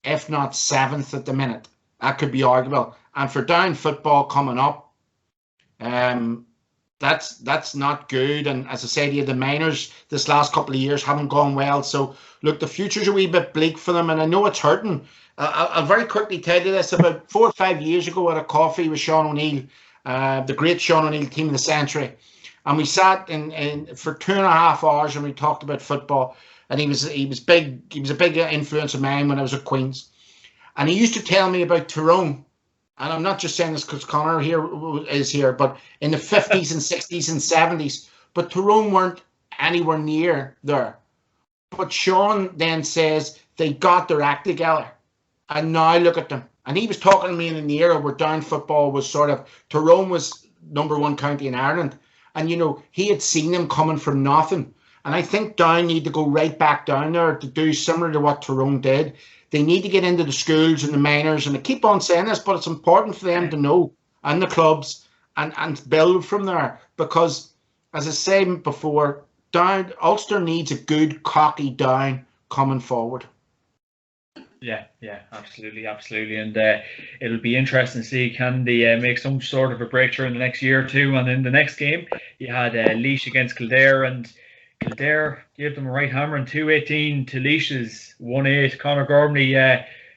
if not 7th at the minute. That could be arguable. And for Down football coming up, that's not good. And as I say to you, the minors this last couple of years haven't gone well. So, look, the future's a wee bit bleak for them. And I know it's hurting. I'll very quickly tell you this. About 4 or 5 years ago at a coffee with Sean O'Neill, the great Sean O'Neill, team of the century. And we sat in for 2.5 hours and we talked about football. And he was big. He was a big influence of mine when I was at Queen's. And he used to tell me about Tyrone. And I'm not just saying this because Conor is here, but in the 50s and 60s and 70s. But Tyrone weren't anywhere near there. But Sean then says they got their act together, and now look at them. And he was talking to me in the era where Down football was sort of, Tyrone was #1 county in Ireland, and he had seen them coming from nothing. And I think Down need to go right back down there to do similar to what Tyrone did. They need to get into the schools and the minors, and I keep on saying this, but it's important for them to know, and the clubs, and build from there, because as I said before, Down Ulster needs a good cocky Down coming forward. Yeah, absolutely, and it'll be interesting to see, can they make some sort of a breakthrough in the next year or two. And in the next game, you had Laois against Kildare, and Kildare gave them a right hammer in 2-18 to Laois's 1-8. Conor Gormley,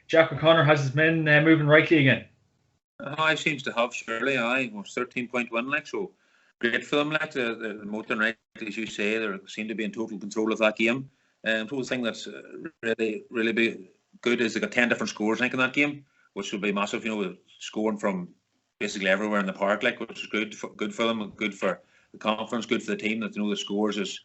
Jack O'Connor has his men moving rightly again. I seems to have, surely. I was 13-point win, so great for them. The motoring right, as you say, they seem to be in total control of that game. And the thing that's really big. Good is they got 10 different scores, I think, in that game, which would be massive. Scoring from basically everywhere in the park, which is good for them, good for the confidence, good for the team that the scores is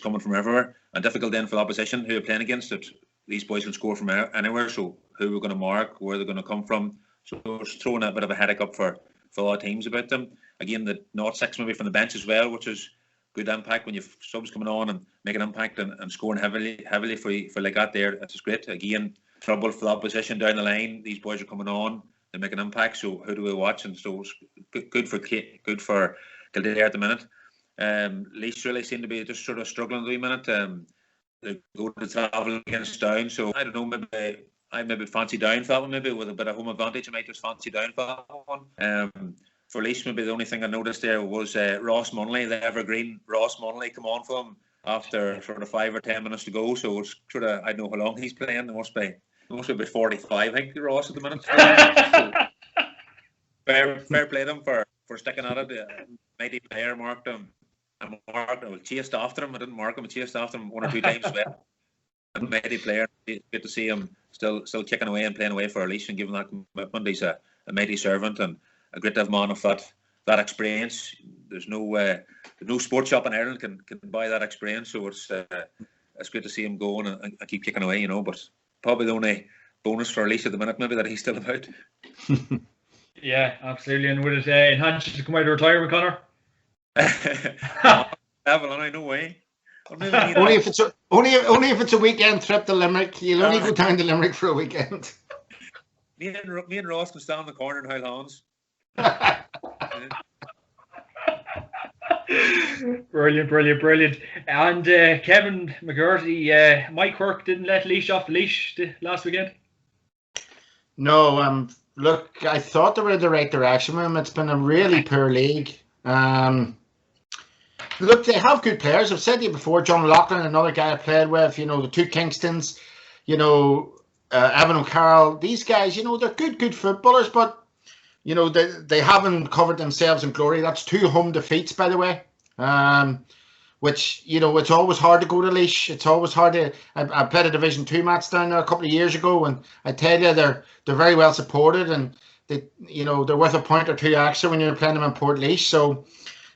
coming from everywhere, and difficult then for the opposition who are playing against it. These boys can score from anywhere, so who we're going to mark, where they're going to come from. So it's throwing a bit of a headache up for a lot of teams about them. Again, the 0-6 maybe from the bench as well, which is good impact when you've subs coming on and making impact and scoring heavily for like that there. That's just great. Again, trouble for the opposition down the line. These boys are coming on, they make an impact. So who do we watch? And so it's good for Kildare at the minute. Laois really seem to be just sort of struggling a wee minute. They go to travel against Down, so I don't know. Maybe fancy Down for that one. Maybe with a bit of home advantage, I might just fancy Down for that one. For Laois, maybe the only thing I noticed there was Ross Munnelly, the evergreen Ross Munnelly, come on for him after sort of 5 or 10 minutes to go. So it's sort of, I don't know how long he's playing. It must be about 45, I think, Ross at the minute. So, fair play to him for sticking at it. Mighty player, marked him. I chased after him. I didn't mark him. I chased after him 1 or 2 times as well. A mighty player. Good to see him still kicking away and playing away for Laois and giving that commitment. He's a mighty servant and a great to have man of that experience. There's no sports shop in Ireland can buy that experience. So it's great to see him going and keep kicking away, But probably the only bonus for Laois at the minute, maybe, that he's still about. Yeah, absolutely. And would it enhance you to come out of retirement, Conor? No way. Only if it's a weekend trip to Limerick. You'll only go down to Limerick for a weekend. Me and Ross can stand in the corner and hold hands. Brilliant. And Kevin McGurty, Mike Quirk didn't let Laois off the leash last weekend. No, look, I thought they were in the right direction with him. It's been a really poor league. Look, they have good players. I've said to you before, John Loughlin, another guy I played with, the 2 Kingstons, Evan O'Carroll. These guys, they're good footballers, but they haven't covered themselves in glory. That's 2 home defeats, by the way. Which, it's always hard to go to Laois. It's always hard to. I played a Division 2 match down there a couple of years ago, and I tell you, they're very well supported, and they're worth a point or 2 extra when you're playing them in Port Laois. So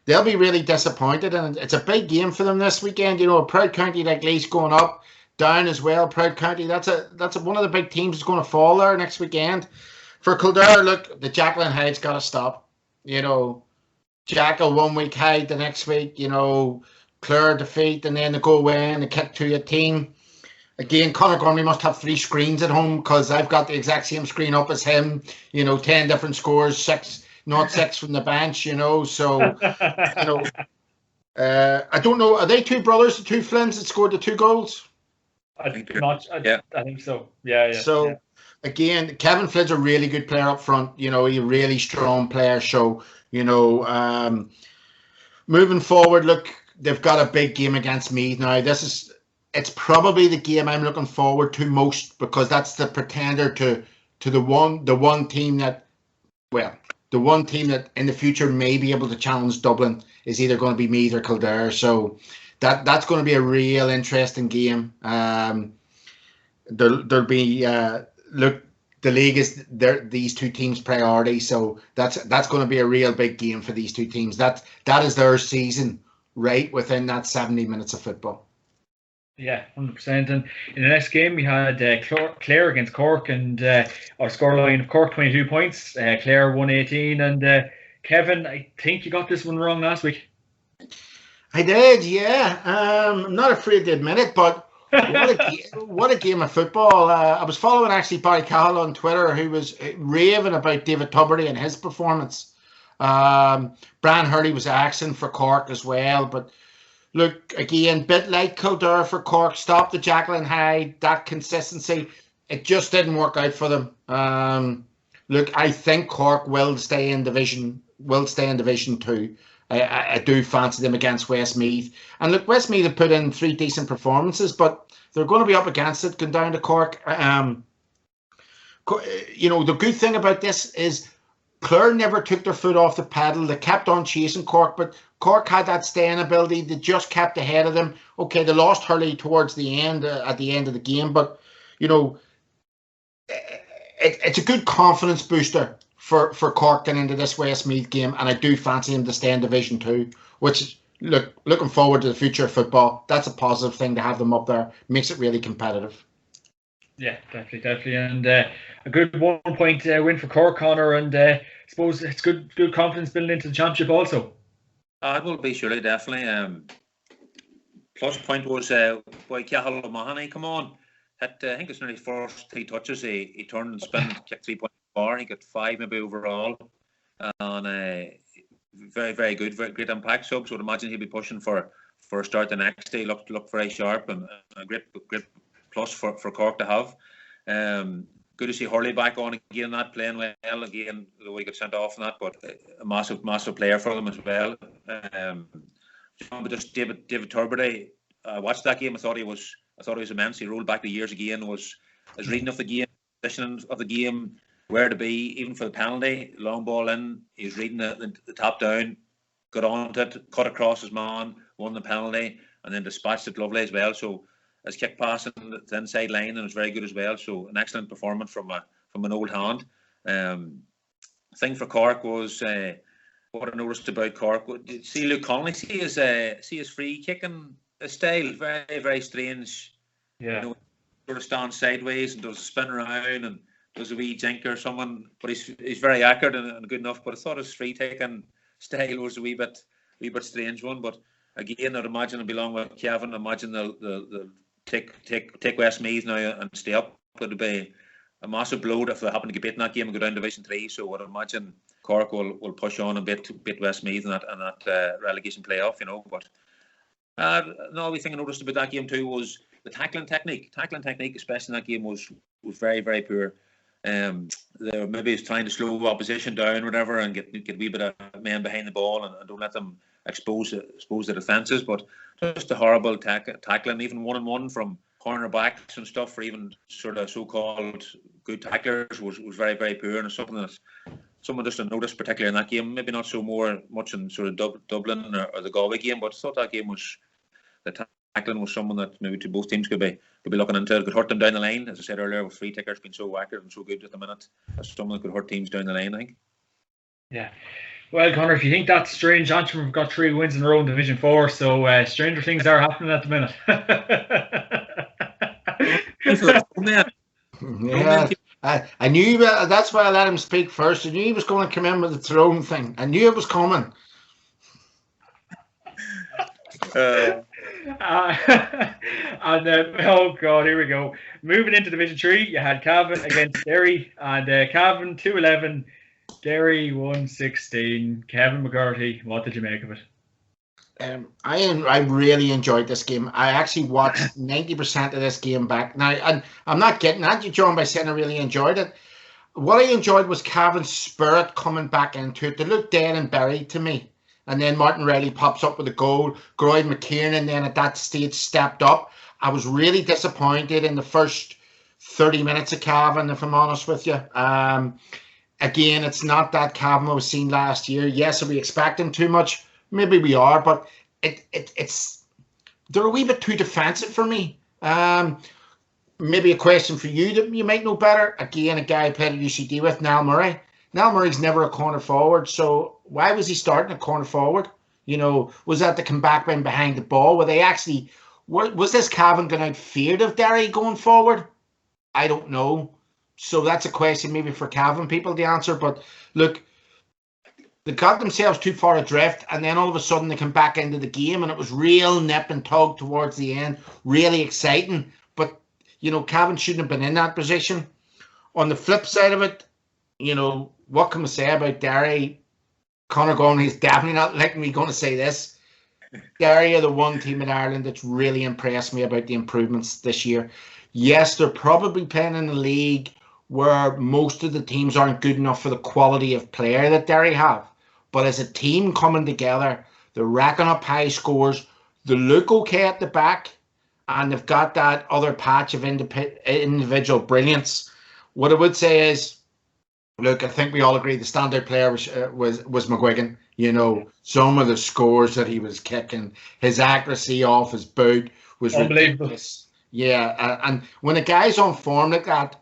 they'll be really disappointed, and it's a big game for them this weekend. A proud county like Laois going up, Down as well. Proud county. That's one of the big teams that's going to fall there next weekend. For Kildare, look, the Jacqueline Hyde's got to stop. Jackal 1 week, Hyde the next week. Clare defeat, and then they go away and they kick 2-18. Again, Conor Gormley must have 3 screens at home, because I've got the exact same screen up as him. 10 different scores, 6, not 6 from the bench. So I don't know. Are they 2 brothers, the 2 Flynns that scored the 2 goals? I think so. Yeah. So. Again, Kevin Flynn's a really good player up front. He's a really strong player. So, moving forward, look, they've got a big game against Meath now. It's probably the game I'm looking forward to most, because that's the pretender to the one team that in the future may be able to challenge Dublin is either going to be Meath or Kildare. So that's going to be a real interesting game. There'll be. Look, the league is these 2 teams' priority, so that's going to be a real big game for these 2 teams. That is their season right within that 70 minutes of football. Yeah, 100%. And in the next game, we had Clare against Cork, and our scoreline of Cork 22 points, Clare 118. And Kevin, I think you got this one wrong last week. I did, yeah. I'm not afraid to admit it, but what a game of football. I was following actually Barry Cahill on Twitter, who was raving about David Tuberty and his performance. Brian Hurley was excellent for Cork as well, but look, again, bit like Kildare for Cork, stop the Jacqueline Hyde, that consistency, it just didn't work out for them. Look, I think Cork will stay in Division 2. I do fancy them against Westmeath. And look, Westmeath have put in 3 decent performances, but they're going to be up against it going down to Cork. The good thing about this is Clare never took their foot off the pedal. They kept on chasing Cork, but Cork had that staying ability. They just kept ahead of them. Okay, they lost Hurley towards the end, at the end of the game, but, it's a good confidence booster for Cork getting into this Westmeath game, and I do fancy them to stay in Division 2, which, looking forward to the future of football, that's a positive thing to have them up there. Makes it really competitive. Yeah, definitely. And a good 1 point win for Cork, Conor, and I suppose it's good confidence building into the championship also. It will be, surely, definitely. Plus point was by Cahill O'Mahony, come on. I think it's nearly first 3 touches. He turned and spun, kicked 3 points far. He got 5 maybe overall. And very, very good, very great impact sub. So I'd imagine he'll be pushing for a start the next day. Looked very sharp, and a great plus for Cork to have. Good to see Hurley back on again, that playing well again, the way he got sent off and that, but a massive player for them as well. But just David Tuberty, I watched that game. I thought he was immense. He rolled back the years again. Was reading of the game, positioning of the game, where to be, even for the penalty, long ball in. He was reading the top down, got on to it, cut across his man, won the penalty, and then dispatched it lovely as well. So his kick passing the inside line and was very good as well. So an excellent performance from an old hand. Thing for Cork was what I noticed about Cork. See Luke Connolly, see his free kicking style, very, very strange. Yeah. Sort of stands sideways and does a spin around and does a wee jink or someone, but he's very accurate and good enough. But I thought his free kicking style was a wee bit strange one. But again, I'd imagine it'll be along with Kevin. I imagine they'll take Westmeath now and stay up. It'll be a massive blow if they happen to get beaten that game and go down to Division 3. So I'd imagine Cork will push on and beat Westmeath in that relegation playoff. But another thing I noticed about that game too was the tackling technique. Tackling technique, especially in that game, was very, very poor. They were maybe trying to slow opposition down or whatever and get a wee bit of men behind the ball and don't let them expose the defences. But just a horrible tackling, even 1-on-1 from cornerbacks and stuff, or even sort of so-called good tacklers was very, very poor, and it's something that someone just noticed, particularly in that game. Maybe not so much in sort of Dublin or the Galway game, but I thought that game was, the tackling was someone that maybe to both teams could be looking into. It could hurt them down the line, as I said earlier, with free kickers being so accurate and so good at the minute. That's something that could hurt teams down the line, I think. Yeah. Well, Conor, if you think that's strange, Antrim have got 3 wins in a row in Division 4, so stranger things are happening at the minute. Yeah, I knew that's why I let him speak first. I knew he was going to come in with the throne thing. I knew it was coming. Oh God, here we go. Moving into Division 3, you had Cavan against Derry, and Cavan 2-11, Derry 1-16. Kevin McGarty, what did you make of it? I really enjoyed this game. I actually watched 90% of this game back. Now, and I'm not getting at you, John, by saying I really enjoyed it. What I enjoyed was Cavan's spirit coming back into it. They looked dead and buried to me. And then Martin Riley pops up with a goal. Groyd McKiernan then at that stage stepped up. I was really disappointed in the first 30 minutes of Cavan, if I'm honest with you. Again, it's not that Cavan was seen last year. Yes, are we expecting too much? Maybe we are, but it's they're a wee bit too defensive for me. Maybe a question for you that you might know better. Again, a guy I played at UCD with, Niall Murray. Niall Murray's never a corner forward, so why was he starting a corner forward? Was that to come back behind the ball? Were they actually Was this Cavan going out feared of Derry going forward? I don't know. So that's a question maybe for Cavan people to answer. But look, they got themselves too far adrift, and then all of a sudden they come back into the game, and it was real nip and tug towards the end, really exciting. But, Cavan shouldn't have been in that position. On the flip side of it, what can we say about Derry? Conor Gormley is definitely not letting me going to say this. Derry are the one team in Ireland that's really impressed me about the improvements this year. Yes, they're probably playing in a league where most of the teams aren't good enough for the quality of player that Derry have. But as a team coming together, they're racking up high scores. They look okay at the back, and they've got that other patch of individual brilliance. What I would say is, look, I think we all agree the standout player was McGuigan. Some of the scores that he was kicking, his accuracy off his boot was unbelievable. Ridiculous. Yeah, and when a guy's on form like that,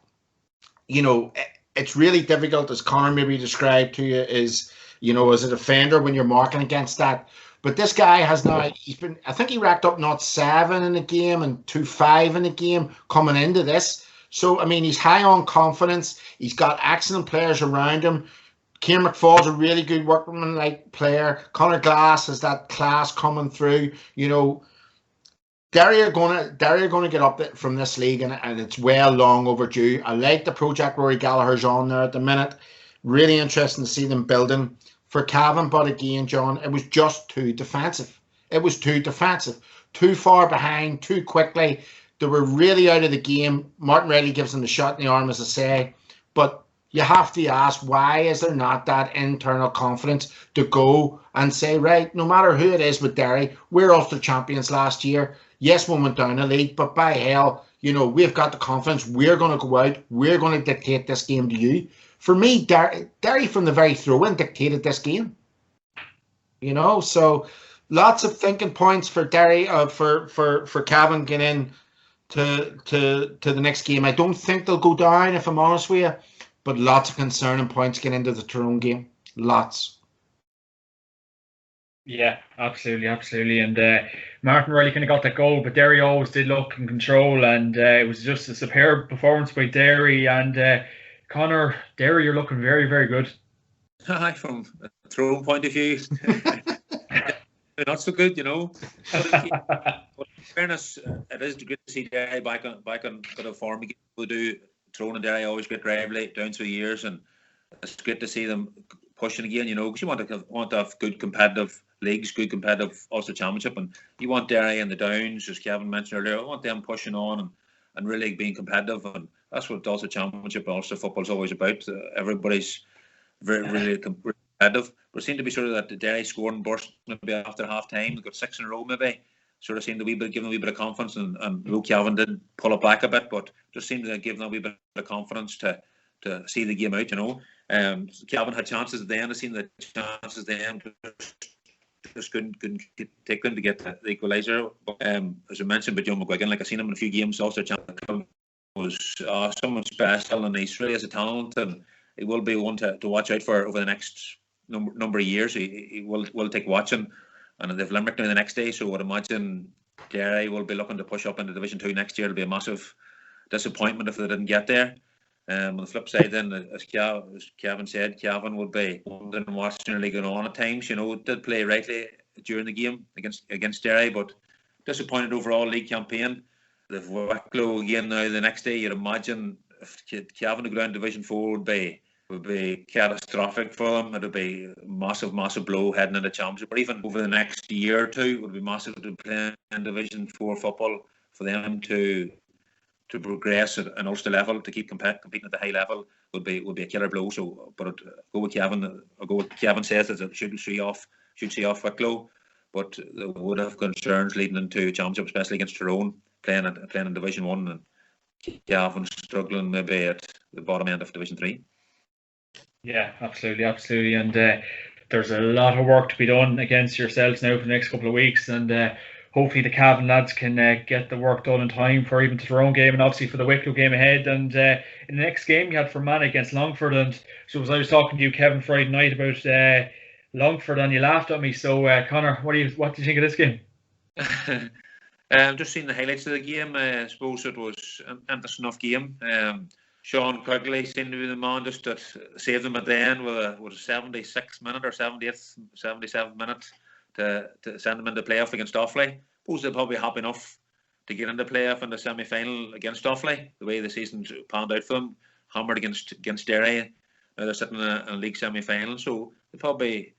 it's really difficult, as Conor maybe described to you, is, as a defender when you're marking against that. But this guy has now, I think he racked up not 7 in a game and 2-5 in a game coming into this. So, he's high on confidence. He's got excellent players around him. Cian McFall's a really good workman-like player. Conor Glass has that class coming through. Derry are going to get up from this league, and it's well long overdue. I like the project Rory Gallagher's on there at the minute. Really interesting to see them building for Cavan. But again, John, it was just too defensive. It was too defensive. Too far behind, too quickly. They were really out of the game. Martin Riley gives them the shot in the arm, as I say. But you have to ask, why is there not that internal confidence to go and say, right, no matter who it is with Derry, we're Ulster champions last year. Yes, we went down a league, but by hell, we've got the confidence. We're going to go out. We're going to dictate this game to you. For me, Derry from the very throw-in dictated this game. So lots of thinking points for Derry, for Cavan getting in to the next game. I don't think they'll go down, if I'm honest with you, but lots of concerning points get into the Tyrone game. Lots. Yeah, absolutely. And Martin Riley kind of got that goal, but Derry always did look in control, and it was just a superb performance by Derry. And Conor, Derry, you're looking very, very good. From a Tyrone point of view, not so good, But in fairness, it is good to see Derry back on good form again. We do. Tyrone and Derry always get rivalry down through years, and it's good to see them pushing again. Because you want to have good competitive leagues, good competitive Ulster Championship, and you want Derry and the Downs, as Kevin mentioned earlier. I want them pushing on and really being competitive, and that's what the Ulster Championship, Ulster football is always about. Everybody's really competitive. But it seemed to be sort of that the Derry scoring burst maybe after half time. They got 6 in a row maybe. Sort of seemed to give them a wee bit of confidence, and Luke Cavan did pull it back a bit, but just seemed to give them a wee bit of confidence to see the game out. Cavan had chances at the end. I seen the chances at the end, just couldn't take them to get the equaliser. As I mentioned, but Joe McGuigan, I seen him in a few games. Also, was someone special, and he's really has a talent, and he will be one to watch out for over the next number of years. He will take watching. And they've Limerick now the next day, so I would imagine Derry will be looking to push up into Division 2 next year. It'll be a massive disappointment if they didn't get there. On the flip side, then, as Kevin said, Cavan would be wondering what's nearly going on at times. Did play rightly during the game against Derry, but disappointed overall league campaign. They've Wicklow again now the next day. You'd imagine if Cavan to go down to Division 4 would be catastrophic for them. It would be a massive blow heading into the Championship. But even over the next year or two, it would be massive to play in Division 4 football for them to progress at an Ulster level, to keep competing at the high level would be a killer blow. So, but go with Cavan. I'll go with Cavan says that it should see off Wicklow, but they would have concerns leading into Championship, especially against Tyrone playing in Division 1, and Cavan struggling maybe at the bottom end of Division 3. Yeah, absolutely. And there's a lot of work to be done against yourselves now for the next couple of weeks. And hopefully the Cavan lads can get the work done in time for even the Tyrone game, and obviously for the Wicklow game ahead. And in the next game you had Fermanagh against Longford. And so as I was talking to you, Kevin, Friday night about Longford, and you laughed at me. So Conor, what do you think of this game? Just seen the highlights of the game. I suppose it was an interesting enough game. Sean Quigley seemed to be the man just that saved them at the end with a 76th minute or 77th minute to send them into playoff against Offaly. I suppose they're probably happy enough to get into playoff in the semi-final against Offaly, the way the season's panned out for them, hammered against Derry. Now they're sitting in a league semi-final, so they're probably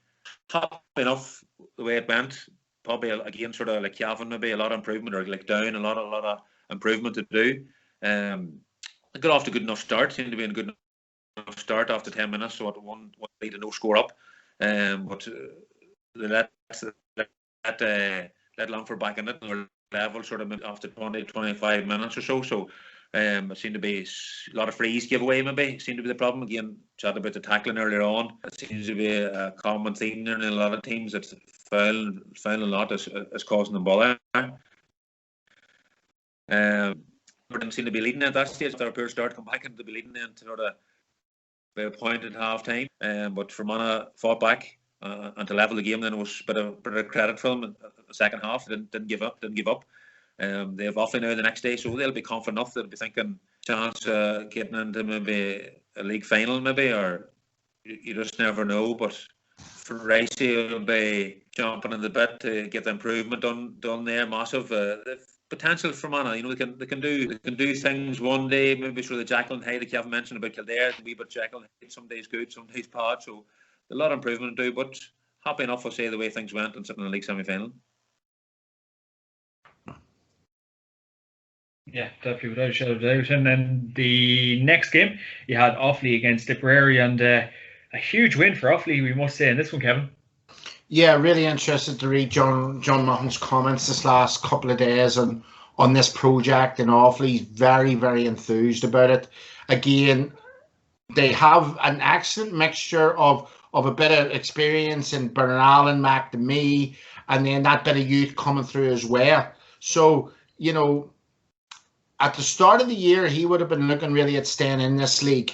happy enough the way it went. Probably again sort of like Cavan, maybe a lot of improvement, or like Down, a lot of improvement to do. They got off to a good enough start. Seemed to be in a good enough start after 10 minutes. So at one lead and no score up. But they let Longford back in it, and their level sort of after 20-25 minutes or so. So it seemed to be a lot of frees giveaway. Maybe seemed to be the problem. Again, chatted about the tackling earlier on. It seems to be a common theme there in a lot of teams that foul a lot is causing them bother. Didn't seem to be leading at that stage. After a poor start, come back into the leading then to sort of by a point at half time. But Fermanagh fought back and to level the game. Then it was a bit of credit for them in the second half. They didn't give up. They have Offaly now the next day, so they'll be confident enough. They'll be thinking chance getting into maybe a league final, maybe, or you just never know. But for Ricey, will be jumping in the bit to get the improvement done there. Massive. Potential for Fermanagh, they can do things one day, maybe sort of the Jekyll and Hyde that Kevin mentioned about Kildare, a wee bit Jekyll and Hyde, some days good, some days bad, so a lot of improvement to do, but happy enough, I'll say, the way things went and sitting in the league semi-final. Yeah, definitely, without a shadow of doubt. And then the next game, you had Offaly against Tipperary, and a huge win for Offaly, we must say, in this one, Kevin. Yeah, really interested to read John Mahon's comments this last couple of days on this project, and Offaly's very, very enthused about it. Again, they have an excellent mixture of a bit of experience in Bernard Allen, McNamee, and then that bit of youth coming through as well. So, at the start of the year, he would have been looking really at staying in this league.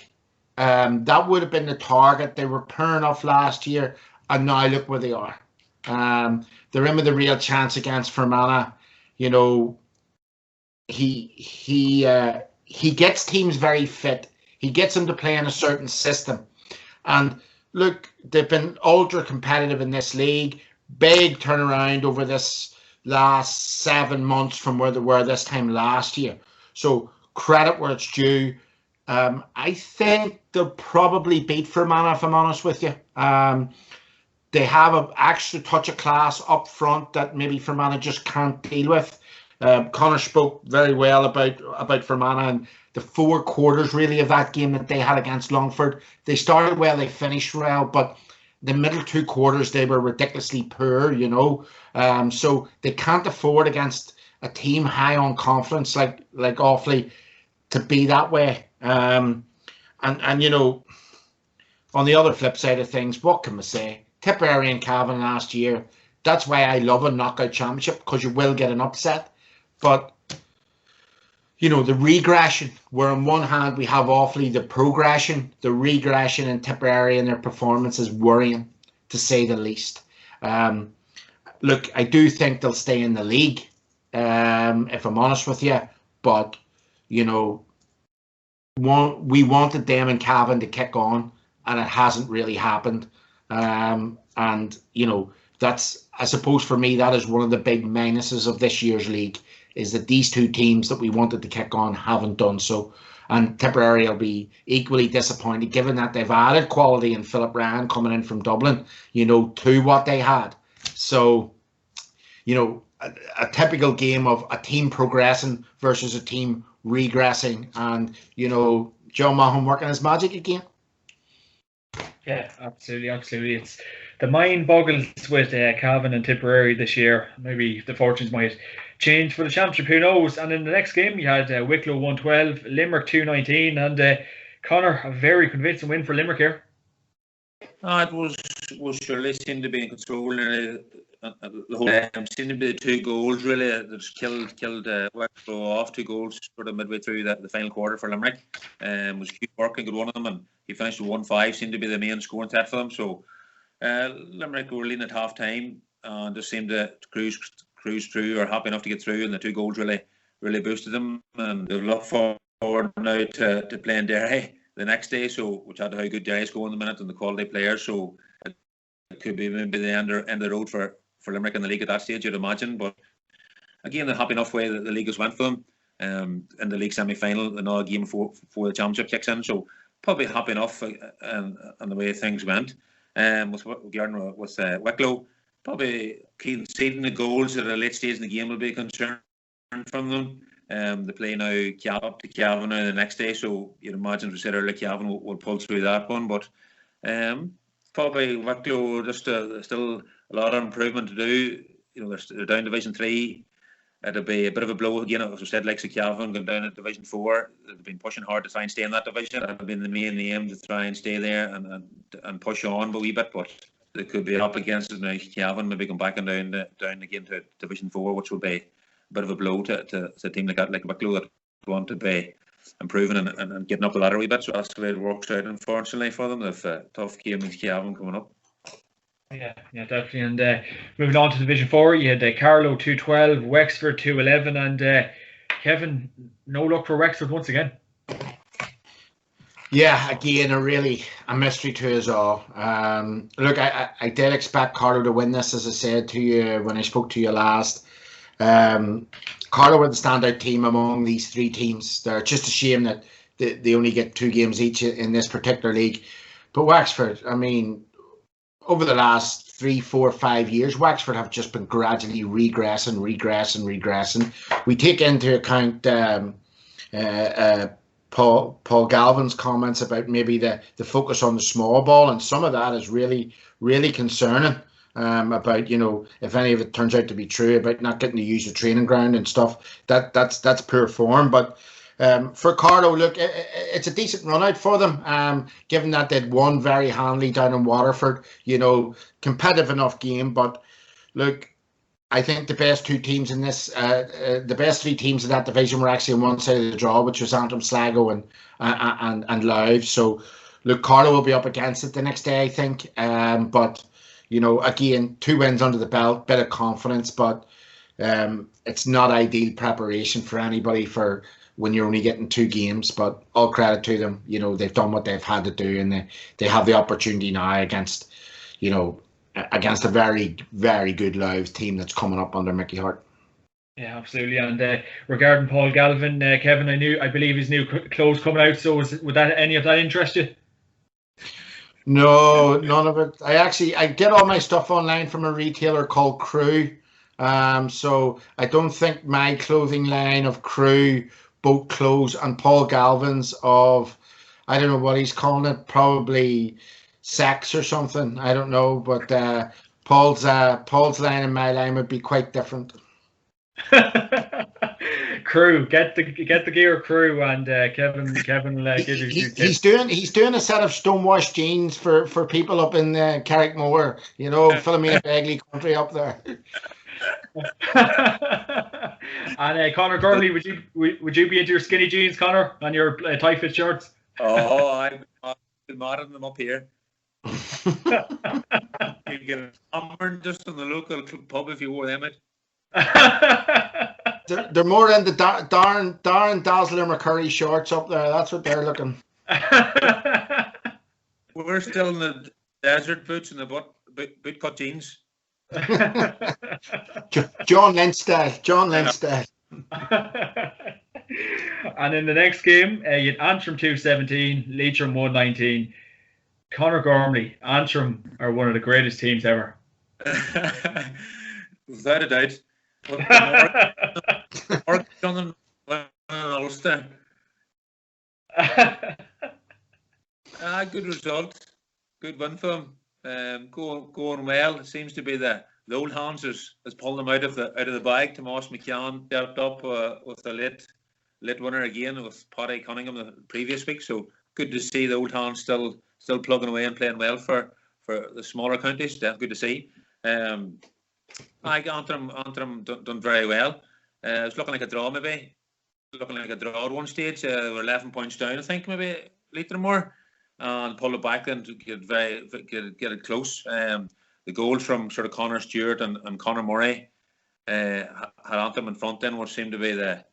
That would have been the target. They were poor enough last year. And now look where they are. They're in with a real chance against Fermanagh. He gets teams very fit. He gets them to play in a certain system. And look, they've been ultra competitive in this league. Big turnaround over this last 7 months from where they were this time last year. So credit where it's due. I think they'll probably beat Fermanagh, if I'm honest with you. They have an extra touch of class up front that maybe Fermanagh just can't deal with. Connor spoke very well about Fermanagh and the 4 quarters really of that game that they had against Longford. They started well, they finished well, but the middle 2 quarters they were ridiculously poor, So they can't afford against a team high on confidence like Offaly to be that way. And on the other flip side of things, what can we say? Tipperary and Cavan last year. That's why I love a knockout championship, because you will get an upset. But, the regression, where on one hand we have Offaly, the progression, the regression in Tipperary and their performance is worrying, to say the least. Look, I do think they'll stay in the league, if I'm honest with you. But, we wanted them and Cavan to kick on, and it hasn't really happened. That's, I suppose for me, that is one of the big minuses of this year's league, is that these 2 teams that we wanted to kick on haven't done so. And Tipperary will be equally disappointed, given that they've added quality in Philip Ryan coming in from Dublin, to what they had. So, a typical game of a team progressing versus a team regressing, and, John Mahon working his magic again. Yeah, absolutely. It's the mind boggles with Cavan and Tipperary this year. Maybe the fortunes might change for the championship, who knows? And in the next game, you had Wicklow 112, Limerick 219, and Connor, a very convincing win for Limerick here. It was surely seemed to be in control. The whole seemed to be the 2 goals really that just killed Wicklow off. 2 goals sort of midway through the final quarter for Limerick. Was Hugh Working good one of them, and he finished with 1-5. Seemed to be the main scoring threat for them. So Limerick were leading at half time and just seemed to cruise cruised through or happy enough to get through, and the 2 goals really boosted them, and they look forward now to playing Derry the next day. So which had how good Derry's going in the minute and the quality players. So it could be maybe the end of the road for Limerick in the league at that stage, you'd imagine. But again, the happy enough way that the league has went for them. In the league semi-final, another game before the championship kicks in. So probably happy enough and the way things went. With Wicklow, probably conceding the goals at a late stage in the game will be a concern from them. They play now up to Cavan now the next day, so you'd imagine, as we said earlier, Cavan will pull through that one. But probably Wicklow just still a lot of improvement to do. You know, they're down Division 3. It'll be a bit of a blow again, as I said, like Cavan going down at Division 4. They've been pushing hard to try and stay in that division. That'll be the main aim, to try and stay there and push on a wee bit. But they could be up against it now. Cavan maybe come back and down again to Division 4, which will be a bit of a blow to a team like Wicklow that want to be improving and getting up the ladder a wee bit. So that's the way it works out, unfortunately, for them. They've a tough game against Cavan coming up. Yeah, definitely. And moving on to Division 4, you had Carlow 2-12, Wexford 2-11, and Kevin, no luck for Wexford once again. Yeah, again, a mystery to us all. Look, I did expect Carlow to win this, as I said to you when I spoke to you last. Carlow were the standout team among these 3 teams. They're just a shame that they only get 2 games each in this particular league. But Wexford, I mean, over the last 3, 4, 5 years, Wexford have just been gradually regressing. We take into account Paul Galvin's comments about maybe the focus on the small ball, and some of that is really, really concerning. About, you know, if any of it turns out to be true, about not getting to use the training ground and stuff, that's poor form. But for Carlow, look, it's a decent run out for them, given that they'd won very handily down in Waterford. You know, competitive enough game. But look, I think the best 2 teams in this, the best 3 teams in that division were actually on one side of the draw, which was Antrim, Sligo and Louth. So look, Carlow will be up against it the next day, I think. But you know, again, 2 wins under the belt, bit of confidence, but it's not ideal preparation for anybody for when you're only getting 2 games. But all credit to them. You know, they've done what they've had to do, and they have the opportunity now against a very, very good Louth team that's coming up under Mickey Hart. Yeah, absolutely. And regarding Paul Galvin, Kevin, I believe his new clothes coming out. So would any of that interest you? No, none of it. I get all my stuff online from a retailer called Crew. So I don't think my clothing line of Crew, boat clothes, and Paul Galvin's of, I don't know what he's calling it, probably sex or something. I don't know, but Paul's line and my line would be quite different. Crew, get the gear, Crew, and Kevin give you he's doing a set of stonewashed jeans for people up in Carrickmore, you know, Philomena Begley country up there. And Conor Gormley, would you be into your skinny jeans, Conor, and your tight fit shirts? Oh, I'm modding them up here. You get a hammer just in the local pub if you wore them. They're more in the Darren Dazzler McCurry shorts up there. That's what they're looking. We're still in the desert boots and the boot cut jeans. John Lynch style. And in the next game, you had Antrim 2-17, Leitrim 1-19. Conor Gormley, Antrim are one of the greatest teams ever. Without a doubt. Orga done Ulster. Good result. Good win for them. Going well. It seems to be the old hands has pulled them out of the bag. Tomas McCann dealt up with the late winner again with Paddy Cunningham the previous week. So good to see the old hands still plugging away and playing well for the smaller counties. That's good to see. Antrim done very well. It's looking like a draw, maybe. Looking like a draw at one stage. We're 11 points down, I think, maybe Leitrim more, and pull it back and get it close. The goals from sort of Conor Stewart and Conor Murray had Antrim in front then, which seemed to be the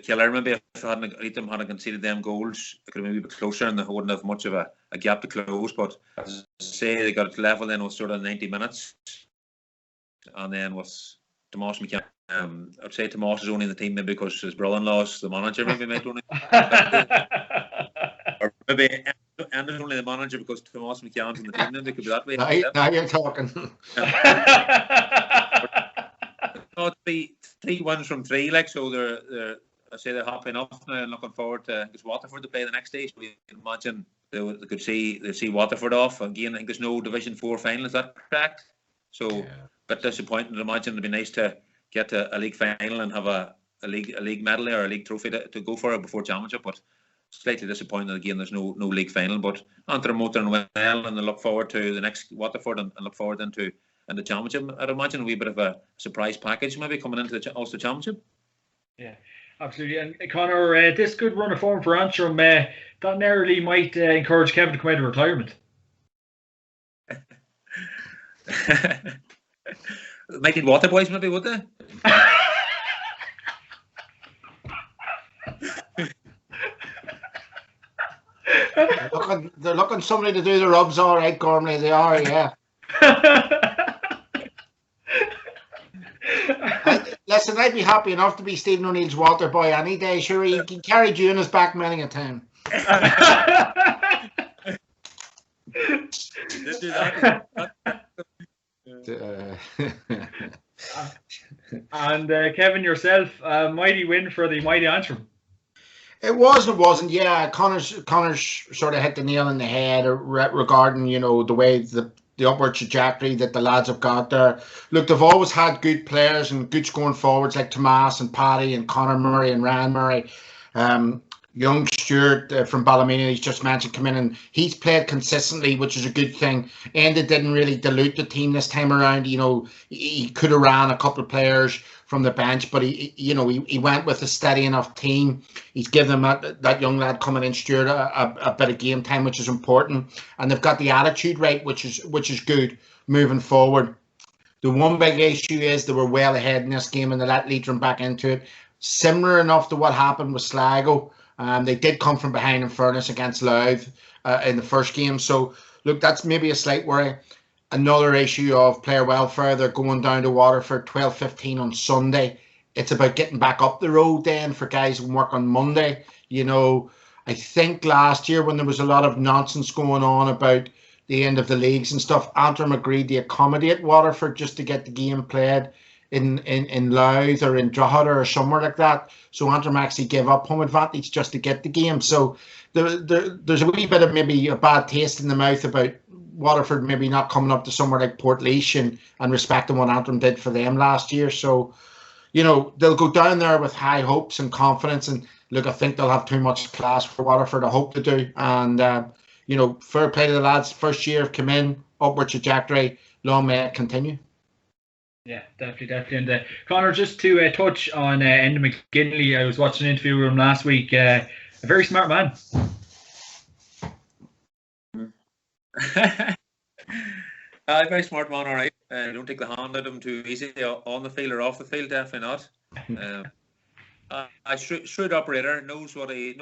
killer. Maybe if Antrim hadn't conceded them goals, it could have maybe been closer and they wouldn't have much of a gap to close. But as I say, they got it level then with sort of 90 minutes. And then with Tomas McCann, I'd say Tomas is only in the team maybe because his brother-in-law's the manager, maybe might only. Or maybe Andrew's only the manager because Tomas McCann's in the team, maybe it could be that way. Now you're talking. No, three wins from 3, like, so they're I say they're happy enough now and looking forward to Waterford to play the next day. So you can imagine they could see Waterford off again. I think there's no Division 4 final, is that correct? So, yeah. But disappointing. I imagine it'd be nice to get a league final and have a league medal or a league trophy to go for it before championship. But slightly disappointed again. There's no league final. But Antrim motoring well, and they look forward to the next Waterford and look forward into the championship. I'd imagine a wee bit of a surprise package maybe coming into the Ulster Championship. Yeah, absolutely. And Conor, this good run of form for Antrim, that narrowly might encourage Kevin to come out of retirement. Might need water boys maybe, would they? They're looking somebody to do the rubs, all right, Gormley. They are, yeah. Listen, I'd be happy enough to be Stephen O'Neill's water boy any day. Sure, he can carry you in his back many a time. And Kevin, yourself, mighty win for the mighty Antrim. It was and it wasn't. Yeah, Connor's sort of hit the nail on the head regarding, the way the upward trajectory that the lads have got there. Look, they've always had good players and good scoring forwards like Tomas and Paddy and Conor Murray and Ryan Murray. Young Stewart from Ballymena, he's just mentioned, come in and he's played consistently, which is a good thing. And it didn't really dilute the team this time around. He could have ran a couple of players from the bench, but he went with a steady enough team. He's given them that young lad coming in, Stewart, a bit of game time, which is important. And they've got the attitude right, which is good moving forward. The one big issue is they were well ahead in this game and they let Leitrim back into it. Similar enough to what happened with Sligo. They did come from behind, in fairness, against Louth in the first game. So, look, that's maybe a slight worry. Another issue of player welfare. They're going down to Waterford 12:15 on Sunday. It's about getting back up the road then for guys who work on Monday. I think last year when there was a lot of nonsense going on about the end of the leagues and stuff, Antrim agreed to accommodate Waterford just to get the game played in Louth or in Drogheda or somewhere like that. So Antrim actually gave up home advantage just to get the game. So there's a wee bit of maybe a bad taste in the mouth about Waterford maybe not coming up to somewhere like Portlaoise and respecting what Antrim did for them last year. So, they'll go down there with high hopes and confidence. And look, I think they'll have too much class for Waterford. I hope to do. And, fair play to the lads. First year have come in, upward trajectory. Long may it continue. Yeah, definitely. And Conor, just to touch on Enda McGinley, I was watching an interview with him last week. A very smart man. Very smart man, all right. Don't take the hand at him too easy on the field or off the field. Definitely not. A shrewd operator, knows what he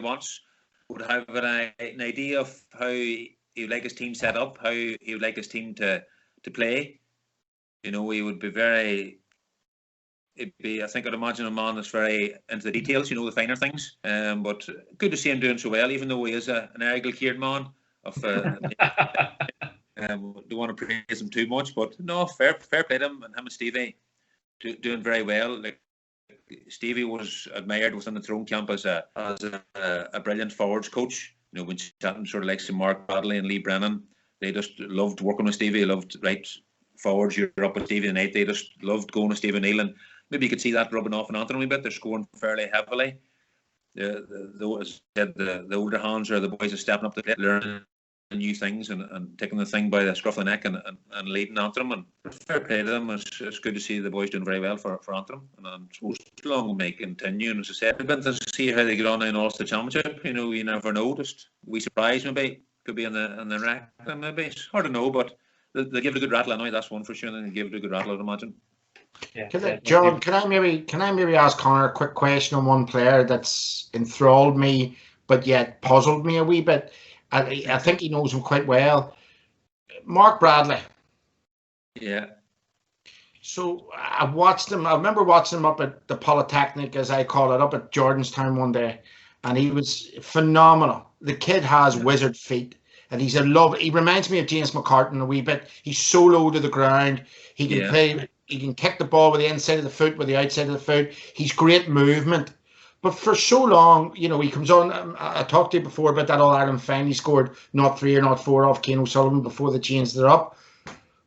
wants. Would have an idea of how he would like his team set up, how he would like his team to play. He would be very. I think I'd imagine a man that's very into the details. The finer things. But good to see him doing so well, even though he is an Ergal-Kieran man. Don't want to praise him too much, but no, fair play to him and Stevie doing very well. Like Stevie was admired within the Throne camp as a brilliant forwards coach. When chatting sort of like Mark Bradley and Lee Brennan, they just loved working with Stevie. Loved forwards. You're up with Stevie tonight. They just loved going with Stevie O'Neill, and maybe you could see that rubbing off in Antrim a wee bit. They're scoring fairly heavily. As I said, the older hands are the boys are stepping up to plate, learning new things and taking the thing by the scruff of the neck and leading Antrim. And fair play to them. It's good to see the boys doing very well for Antrim. And I'm supposed to long may continue. And as I said, we've been to see how they get on in Ulster Championship. You never know. Just we surprise maybe could be in the rack. Maybe it's hard to know, but. They give it a good rattle anyway, that's one for sure, and they give it a good rattle, I'd imagine. John, can I maybe ask Connor a quick question on one player that's enthralled me, but yet puzzled me a wee bit? I think he knows him quite well. Mark Bradley. Yeah. So I watched him. I remember watching him up at the Polytechnic, as I call it, up at Jordanstown one day, and he was phenomenal. The kid has wizard feet, and he's a love. He reminds me of James McCartan a wee bit. He's so low to the ground. He can play. He can kick the ball with the inside of the foot, with the outside of the foot. He's great movement. But for so long, you know, he comes on. I talked to you before about that All-Ireland final. He scored not 3 or not 4 off Kane O'Sullivan before they changed it up.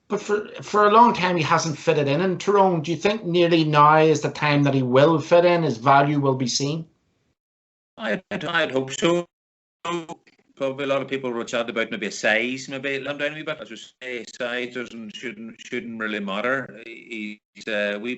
But for a long time, he hasn't fitted in Tyrone. Do you think nearly now is the time that he will fit in? His value will be seen? I'd hope so. Probably a lot of people were chatting about maybe a size, maybe let him down a wee bit. As we say, size shouldn't really matter. We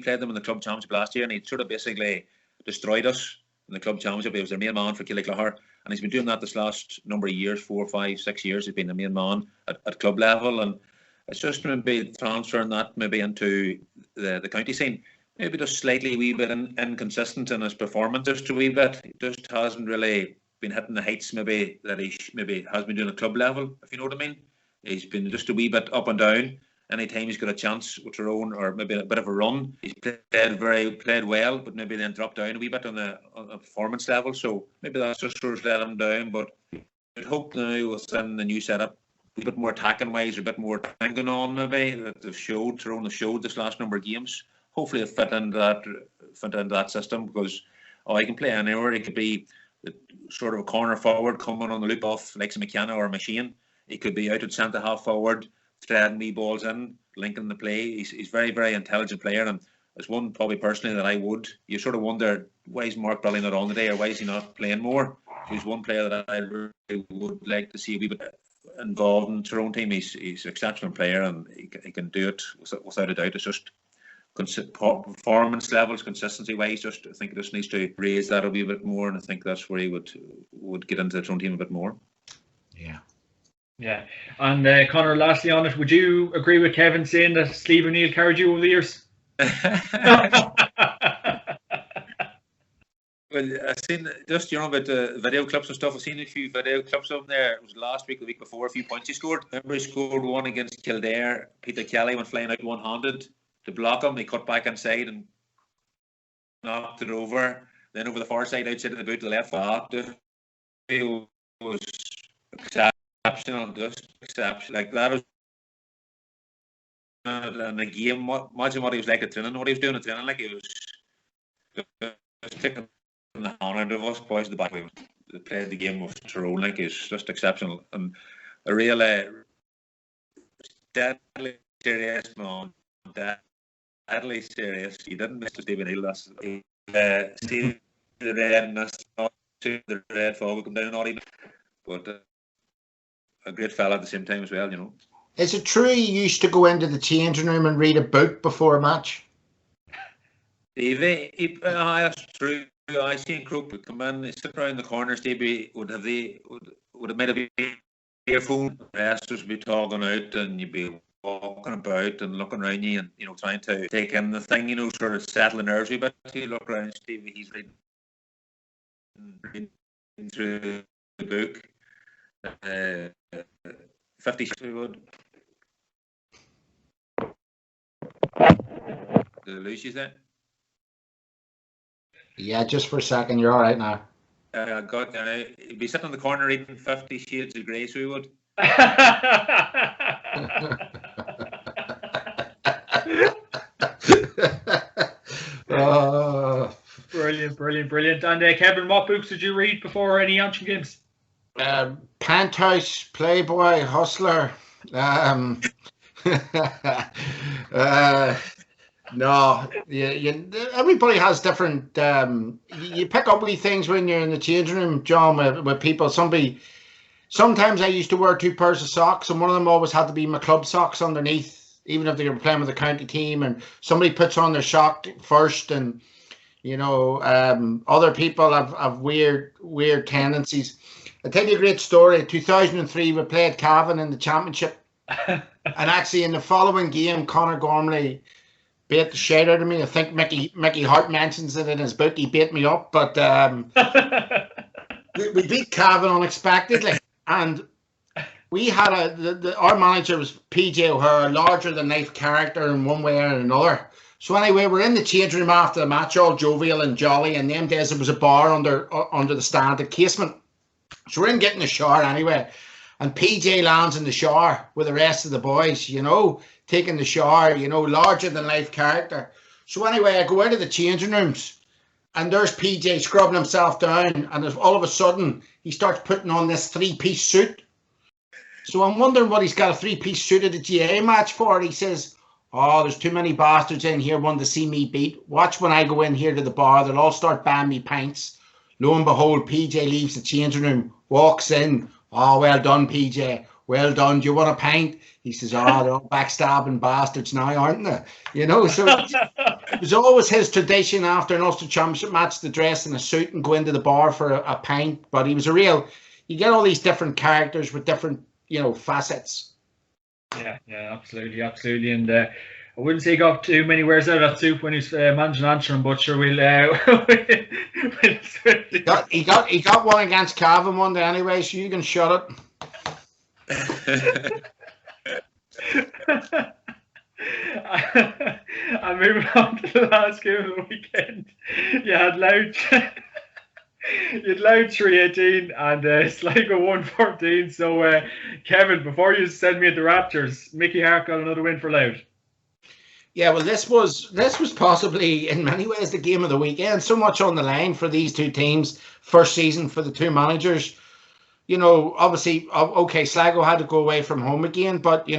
played them in the club championship last year, and he sort of basically destroyed us in the club championship. He was their main man for Killyclahar, and he's been doing that this last number of years, 4, 5, 6 years. He's been the main man at club level, and it's just maybe transferring that maybe into the county scene. Maybe just slightly wee bit inconsistent in his performance, just a wee bit. He just hasn't really been hitting the heights maybe that he maybe has been doing at club level, if you know what I mean. He's been just a wee bit up and down. Anytime he's got a chance with Tyrone or maybe a bit of a run, he's played well, but maybe then dropped down a wee bit on the performance level. So maybe that's just sort of let him down. But I'd hope now within the new setup, a bit more attacking wise, a bit more thinking on maybe that Tyrone have showed this last number of games. Hopefully, it'll fit into that system, because he can play anywhere. He could be sort of a corner forward coming on the loop off like McKenna or Machine. He could be out at centre half forward, threading wee balls in, linking the play. He's very, very intelligent player, and as one probably personally that you sort of wonder, why is Mark Bradley not on today, or why is he not playing more? He's one player that I really would like to see a wee bit involved in the Tyrone team. He's an exceptional player, and he can do it without a doubt. It's just performance levels, consistency wise, I think it just needs to raise that a wee bit more, and I think that's where he would get into the Tyrone team a bit more. Yeah. And Conor, lastly on it, would you agree with Kevin saying that Steve O'Neill carried you over the years? Well, I've seen just, about the video clips and stuff. I've seen a few video clips of him there. It was last week, the week before, a few points he scored. Remember, he scored one against Kildare. Peter Kelly went flying out one-handed to block him. He cut back inside and knocked it over. Then over the far side, outside of the boot, the left back. It was exceptional, just exceptional. Like that was in the game. Imagine what he was like at training, what he was doing at training. Like, he was just taking the hand out of us boys at the back. They played the game with Tyrone. Like, he's just exceptional, and a real deadly serious man. Deadly serious. He didn't miss the Stephen Hill. See the red and the red fog will come down on him, but a great fella at the same time as well, Is it true you used to go into the changing room and read a book before a match? That's true. I seen Crook would come in, sit around the corner. Stevie would have made a earphone. The rest would be talking out, and you'd be walking about and looking around you, and trying to take in the thing, sort of settle the nerves a bit. You look around Stevie, he's reading through the book. 50 would. Did I lose you there? Yeah, just for a second. You're all right now. He'd be sitting in the corner reading 50 Shades of Grey, so he would. Brilliant. And Kevin, what books did you read before any Antrim games? Penthouse, Playboy, Hustler. No, everybody has different. You pick up wee things when you're in the changing room, John, with people. Sometimes I used to wear 2 pairs of socks, and one of them always had to be my club socks underneath, even if they were playing with the county team. And somebody puts on their sock first, and other people have weird tendencies. I'll tell you a great story. 2003, we played Cavan in the championship, and actually in the following game, Conor Gormley bait the shit out of me. I think Mickey Hart mentions it in his book. He bait me up, but we beat Cavan unexpectedly, and we had our manager was PJ O'Hara, larger than life character in one way or another. So anyway, we're in the change room after the match, all jovial and jolly. And them days there was a bar under the stand at Casement. So we're in getting a shower anyway, and PJ lands in the shower with the rest of the boys, taking the shower, larger than life character. So anyway, I go out of the changing rooms, and there's PJ scrubbing himself down, and all of a sudden he starts putting on this 3-piece suit. So I'm wondering what he's got a 3-piece suit at the GA match for. He says, "Oh, there's too many bastards in here wanting to see me beat. Watch when I go in here to the bar, they'll all start buying me pints." Lo and behold, PJ leaves the changing room, walks in. "Oh, well done, PJ. Well done. Do you want a pint?" He says, "Oh, they're all backstabbing bastards now, aren't they?" So it was always his tradition after an Ulster Championship match to dress in a suit and go into the bar for a pint. But he was you get all these different characters with different, facets. Yeah, absolutely. And I wouldn't say he got too many wears out of that suit when he's managing Antrim, but sure we'll he got one against Cavan one day anyway, so you can shut it. And moving on to the last game of the weekend, you had Loud 318 and Sligo 114. So Kevin, before you send me into Raptors, Mickey Hart got another win for Loud. Yeah, well, this was possibly in many ways the game of the weekend. So much on the line for these two teams. First season for the two managers. Obviously, okay, Sligo had to go away from home again, but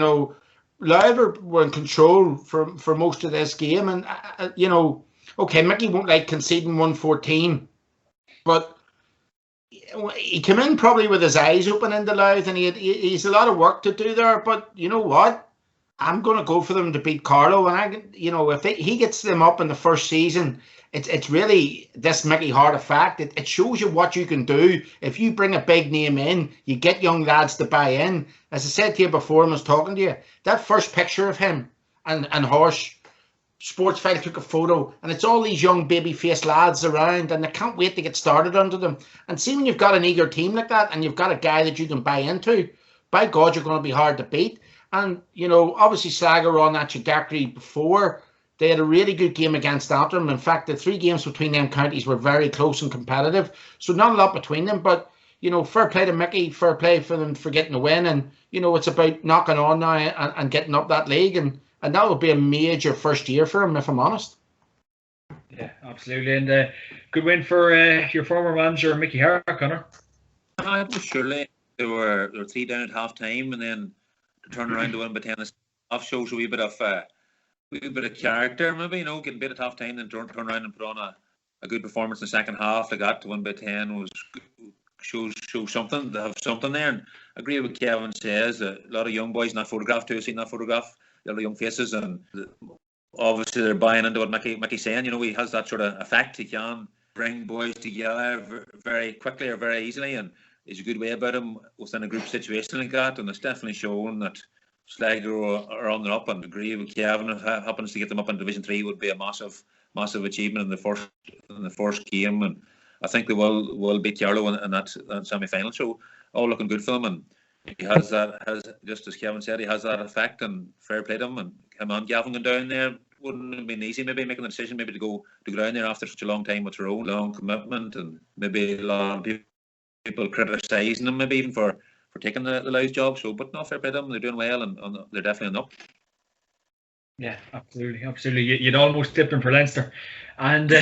Loud were in control for most of this game, and okay, Mickey won't like conceding 114, but he came in probably with his eyes open into Louth, and he's a lot of work to do there. But you know what? I'm going to go for them to beat Carlow, and if he gets them up in the first season, it's really this Mickey Hart effect. It shows you what you can do if you bring a big name in. You get young lads to buy in. As I said to you before, I was talking to you. That first picture of him and Horse, Sportsfile took a photo, and it's all these young baby-faced lads around, and they can't wait to get started under them. And see, when you've got an eager team like that, and you've got a guy that you can buy into, by God, you're going to be hard to beat. And, obviously Sligo were on that trajectory before. They had a really good game against Antrim. In fact, the 3 games between them counties were very close and competitive. So not a lot between them, but, fair play to Mickey, fair play for them for getting a win. And, it's about knocking on now and getting up that league. And that would be a major first year for him, if I'm honest. Yeah, absolutely. And good win for your former manager, Mickey Hart, Conor. Surely they were 3 down at half time, and then to turn around to win by 10 off shows a wee bit of character, maybe, getting beat at half time, then turn around and put on a good performance in the second half. They got to win by 10 was shows something. They have something there. And I agree with Kevin says, a lot of young boys in that photograph too. I've seen that photograph, a lot of young faces, and obviously they're buying into what Mickey's saying. He has that sort of effect. He can bring boys together very quickly or very easily, and there's a good way about him within a group situation like that. And it's definitely shown that Sligo are on the up, and agree with Kevin. If it happens to get them up in Division 3, would be a massive achievement in the first game, and I think they will beat Yarlow in that semi-final. So all looking good for them, and he has just as Kevin said, he has that effect, and fair play to him. And him and Gavin going down there wouldn't have been easy. Maybe making the decision to go down there after such a long time with their own long commitment, and maybe a lot of people criticising them, maybe even for taking the Louth job. So, but no, fair play to them. They're doing well, and they're definitely on up. Yeah, absolutely. You'd almost tip them for Leinster. And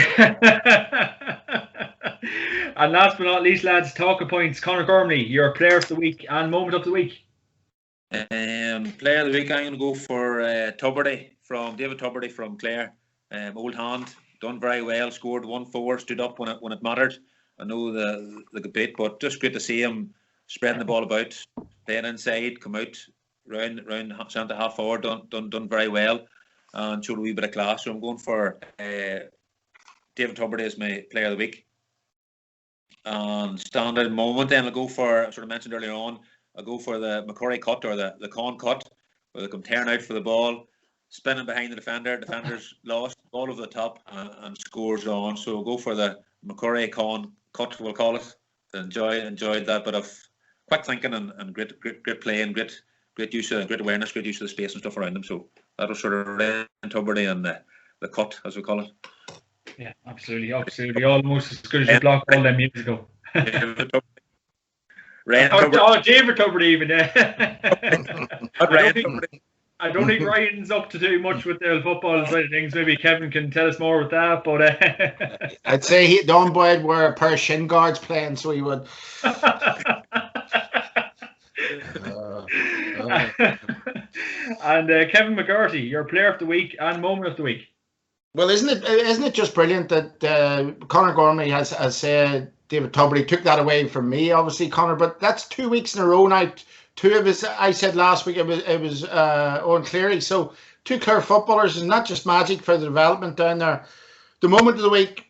and last but not least, lads, talking points. Conor Gormley, your player of the week and moment of the week. Player of the week, I'm going to go for David Tuberty from Clare. Old hand, done very well, scored 1-4, stood up when it mattered. I know the debate, but just great to see him spreading the ball about, playing inside, come out round centre half forward, done very well, and showed a wee bit of class. So I'm going for David Tuberty as my player of the week. And standard moment, then I'll go for, I sort of mentioned earlier on, I'll go for the Macquarie cut, or the Con cut, where they come tearing out for the ball. spinning behind the defender. Defender's lost ball over the top and scores on. So go for the McCurry Con cut, we'll call it. Enjoyed that bit of quick thinking and great play and great use of great awareness, great use of the space and stuff around them. So that was sort of Ryan Tuberty and the cut, as we call it. Yeah, absolutely. Almost as good as you blocked all them years ago. David Tuberty even. I don't think Ryan's up to do much with the football side of things. Maybe Kevin can tell us more with that. But I'd say Don Boyd were a pair of shin guards playing, so he would. And Kevin McCarthy, your player of the week and moment of the week. Well, isn't it just brilliant that Conor Gormley has said David Tuberty took that away from me, obviously, Conor, but that's 2 weeks in a row now. Two of us, I said last week it was Owen Cleary. So 2 Clare footballers is not just magic for the development down there. The moment of the week,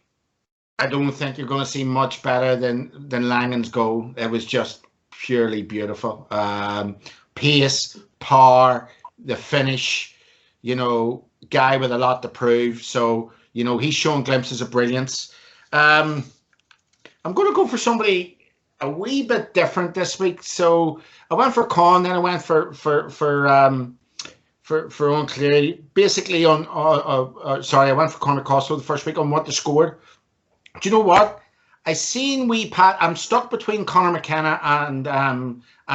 I don't think you're going to see much better than Langan's goal. It was just purely beautiful. Pace, power, the finish, guy with a lot to prove. So, he's shown glimpses of brilliance. I'm going to go for somebody a wee bit different this week. So I went for Con, then I went for Owen Cleary. Basically I went for Conor Costello the first week on what they scored. Do you know what? I seen I'm stuck between Conor McKenna and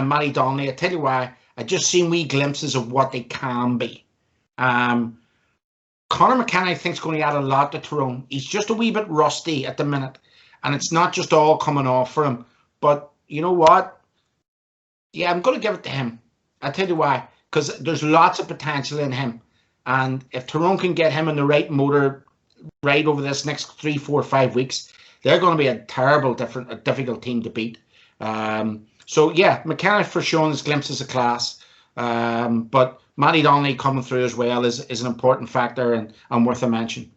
Matty Donnelly. I tell you why. I just seen wee glimpses of what they can be. Conor McKenna, I think, is going to add a lot to Tyrone. He's just a wee bit rusty at the minute, and it's not just all coming off for him. But you know what? Yeah, I'm going to give it to him. I'll tell you why. Because there's lots of potential in him. And if Tyrone can get him in the right motor right over this next 3, 4, 5 weeks, they're going to be a difficult team to beat. So, yeah, McKenna for showing his glimpses of class. But Matty Donnelly coming through as well is an important factor and worth a mention.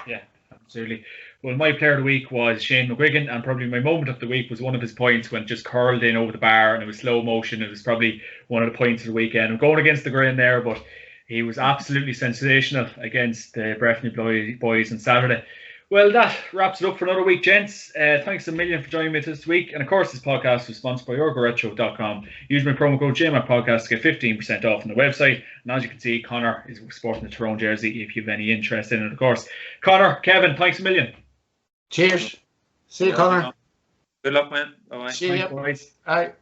Yeah, absolutely. Well, my player of the week was Shane McGuigan, and probably my moment of the week was one of his points when it just curled in over the bar and it was slow motion. It was probably one of the points of the weekend. I'm going against the grain there, but he was absolutely sensational against the Breffni boys on Saturday. Well, that wraps it up for another week, gents. Thanks a million for joining me this week. And of course, this podcast was sponsored by OrgaRetro.com. Use my promo code JMACPodcast to get 15% off on the website. And as you can see, Conor is sporting the Tyrone jersey if you have any interest in it, of course. Conor, Kevin, thanks a million. Cheers. See you, Conor. Good luck, man. Bye-bye. See you. Thanks, boys. All right.